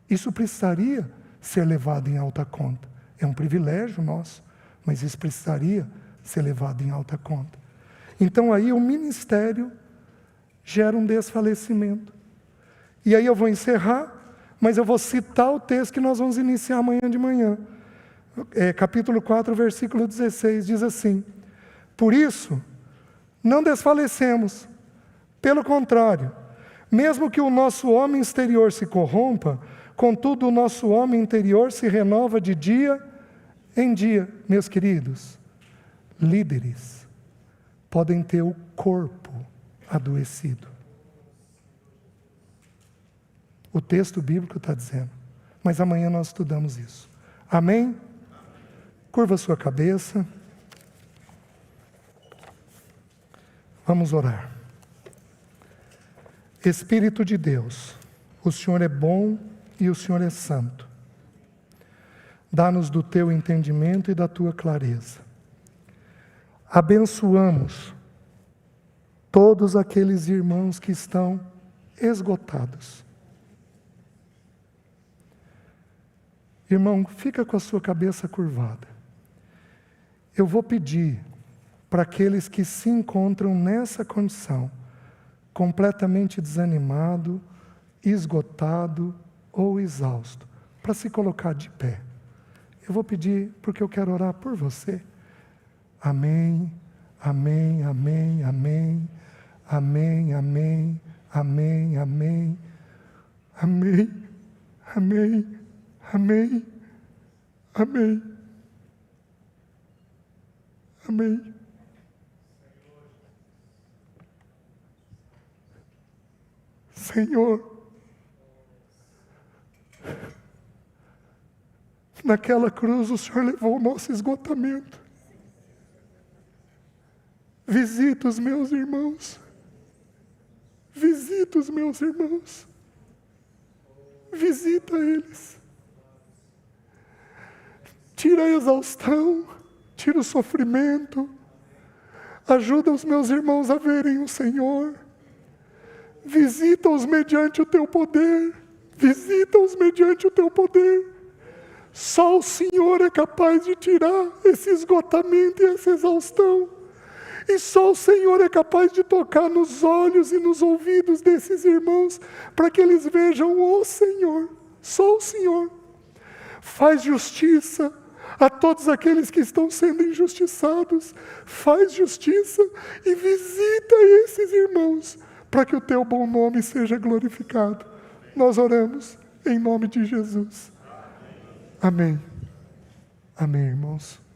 Isso precisaria ser levado em alta conta. É um privilégio nosso, mas isso precisaria ser levado em alta conta. Então aí o ministério gera um desfalecimento. E aí eu vou encerrar, mas eu vou citar o texto que nós vamos iniciar amanhã de manhã. Capítulo 4, versículo 16, diz assim: por isso, não desfalecemos. Pelo contrário, mesmo que o nosso homem exterior se corrompa, contudo o nosso homem interior se renova de dia em dia. Meus queridos, líderes podem ter o corpo adoecido. O texto bíblico está dizendo. Mas amanhã nós estudamos isso. Amém? Curva sua cabeça. Vamos orar. Espírito de Deus, o Senhor é bom e o Senhor é santo. Dá-nos do teu entendimento e da tua clareza. Abençoamos todos aqueles irmãos que estão esgotados. Irmão, fica com a sua cabeça curvada. Eu vou pedir para aqueles que se encontram nessa condição, completamente desanimado, esgotado ou exausto, para se colocar de pé. Eu vou pedir porque eu quero orar por você. Amém, amém, amém, amém, amém, amém, amém, amém, amém, amém, amém, amém, amém. Senhor, naquela cruz o Senhor levou o nosso esgotamento. Visita os meus irmãos. Visita os meus irmãos. Visita eles. Tira a exaustão, tira o sofrimento. Ajuda os meus irmãos a verem o Senhor. Visita-os mediante o teu poder. Visita-os mediante o teu poder. Só o Senhor é capaz de tirar esse esgotamento e essa exaustão. E só o Senhor é capaz de tocar nos olhos e nos ouvidos desses irmãos, para que eles vejam o Senhor. Só o Senhor. Faz justiça a todos aqueles que estão sendo injustiçados. Faz justiça e visita esses irmãos, para que o teu bom nome seja glorificado. Nós oramos em nome de Jesus. Amém. Amém, irmãos.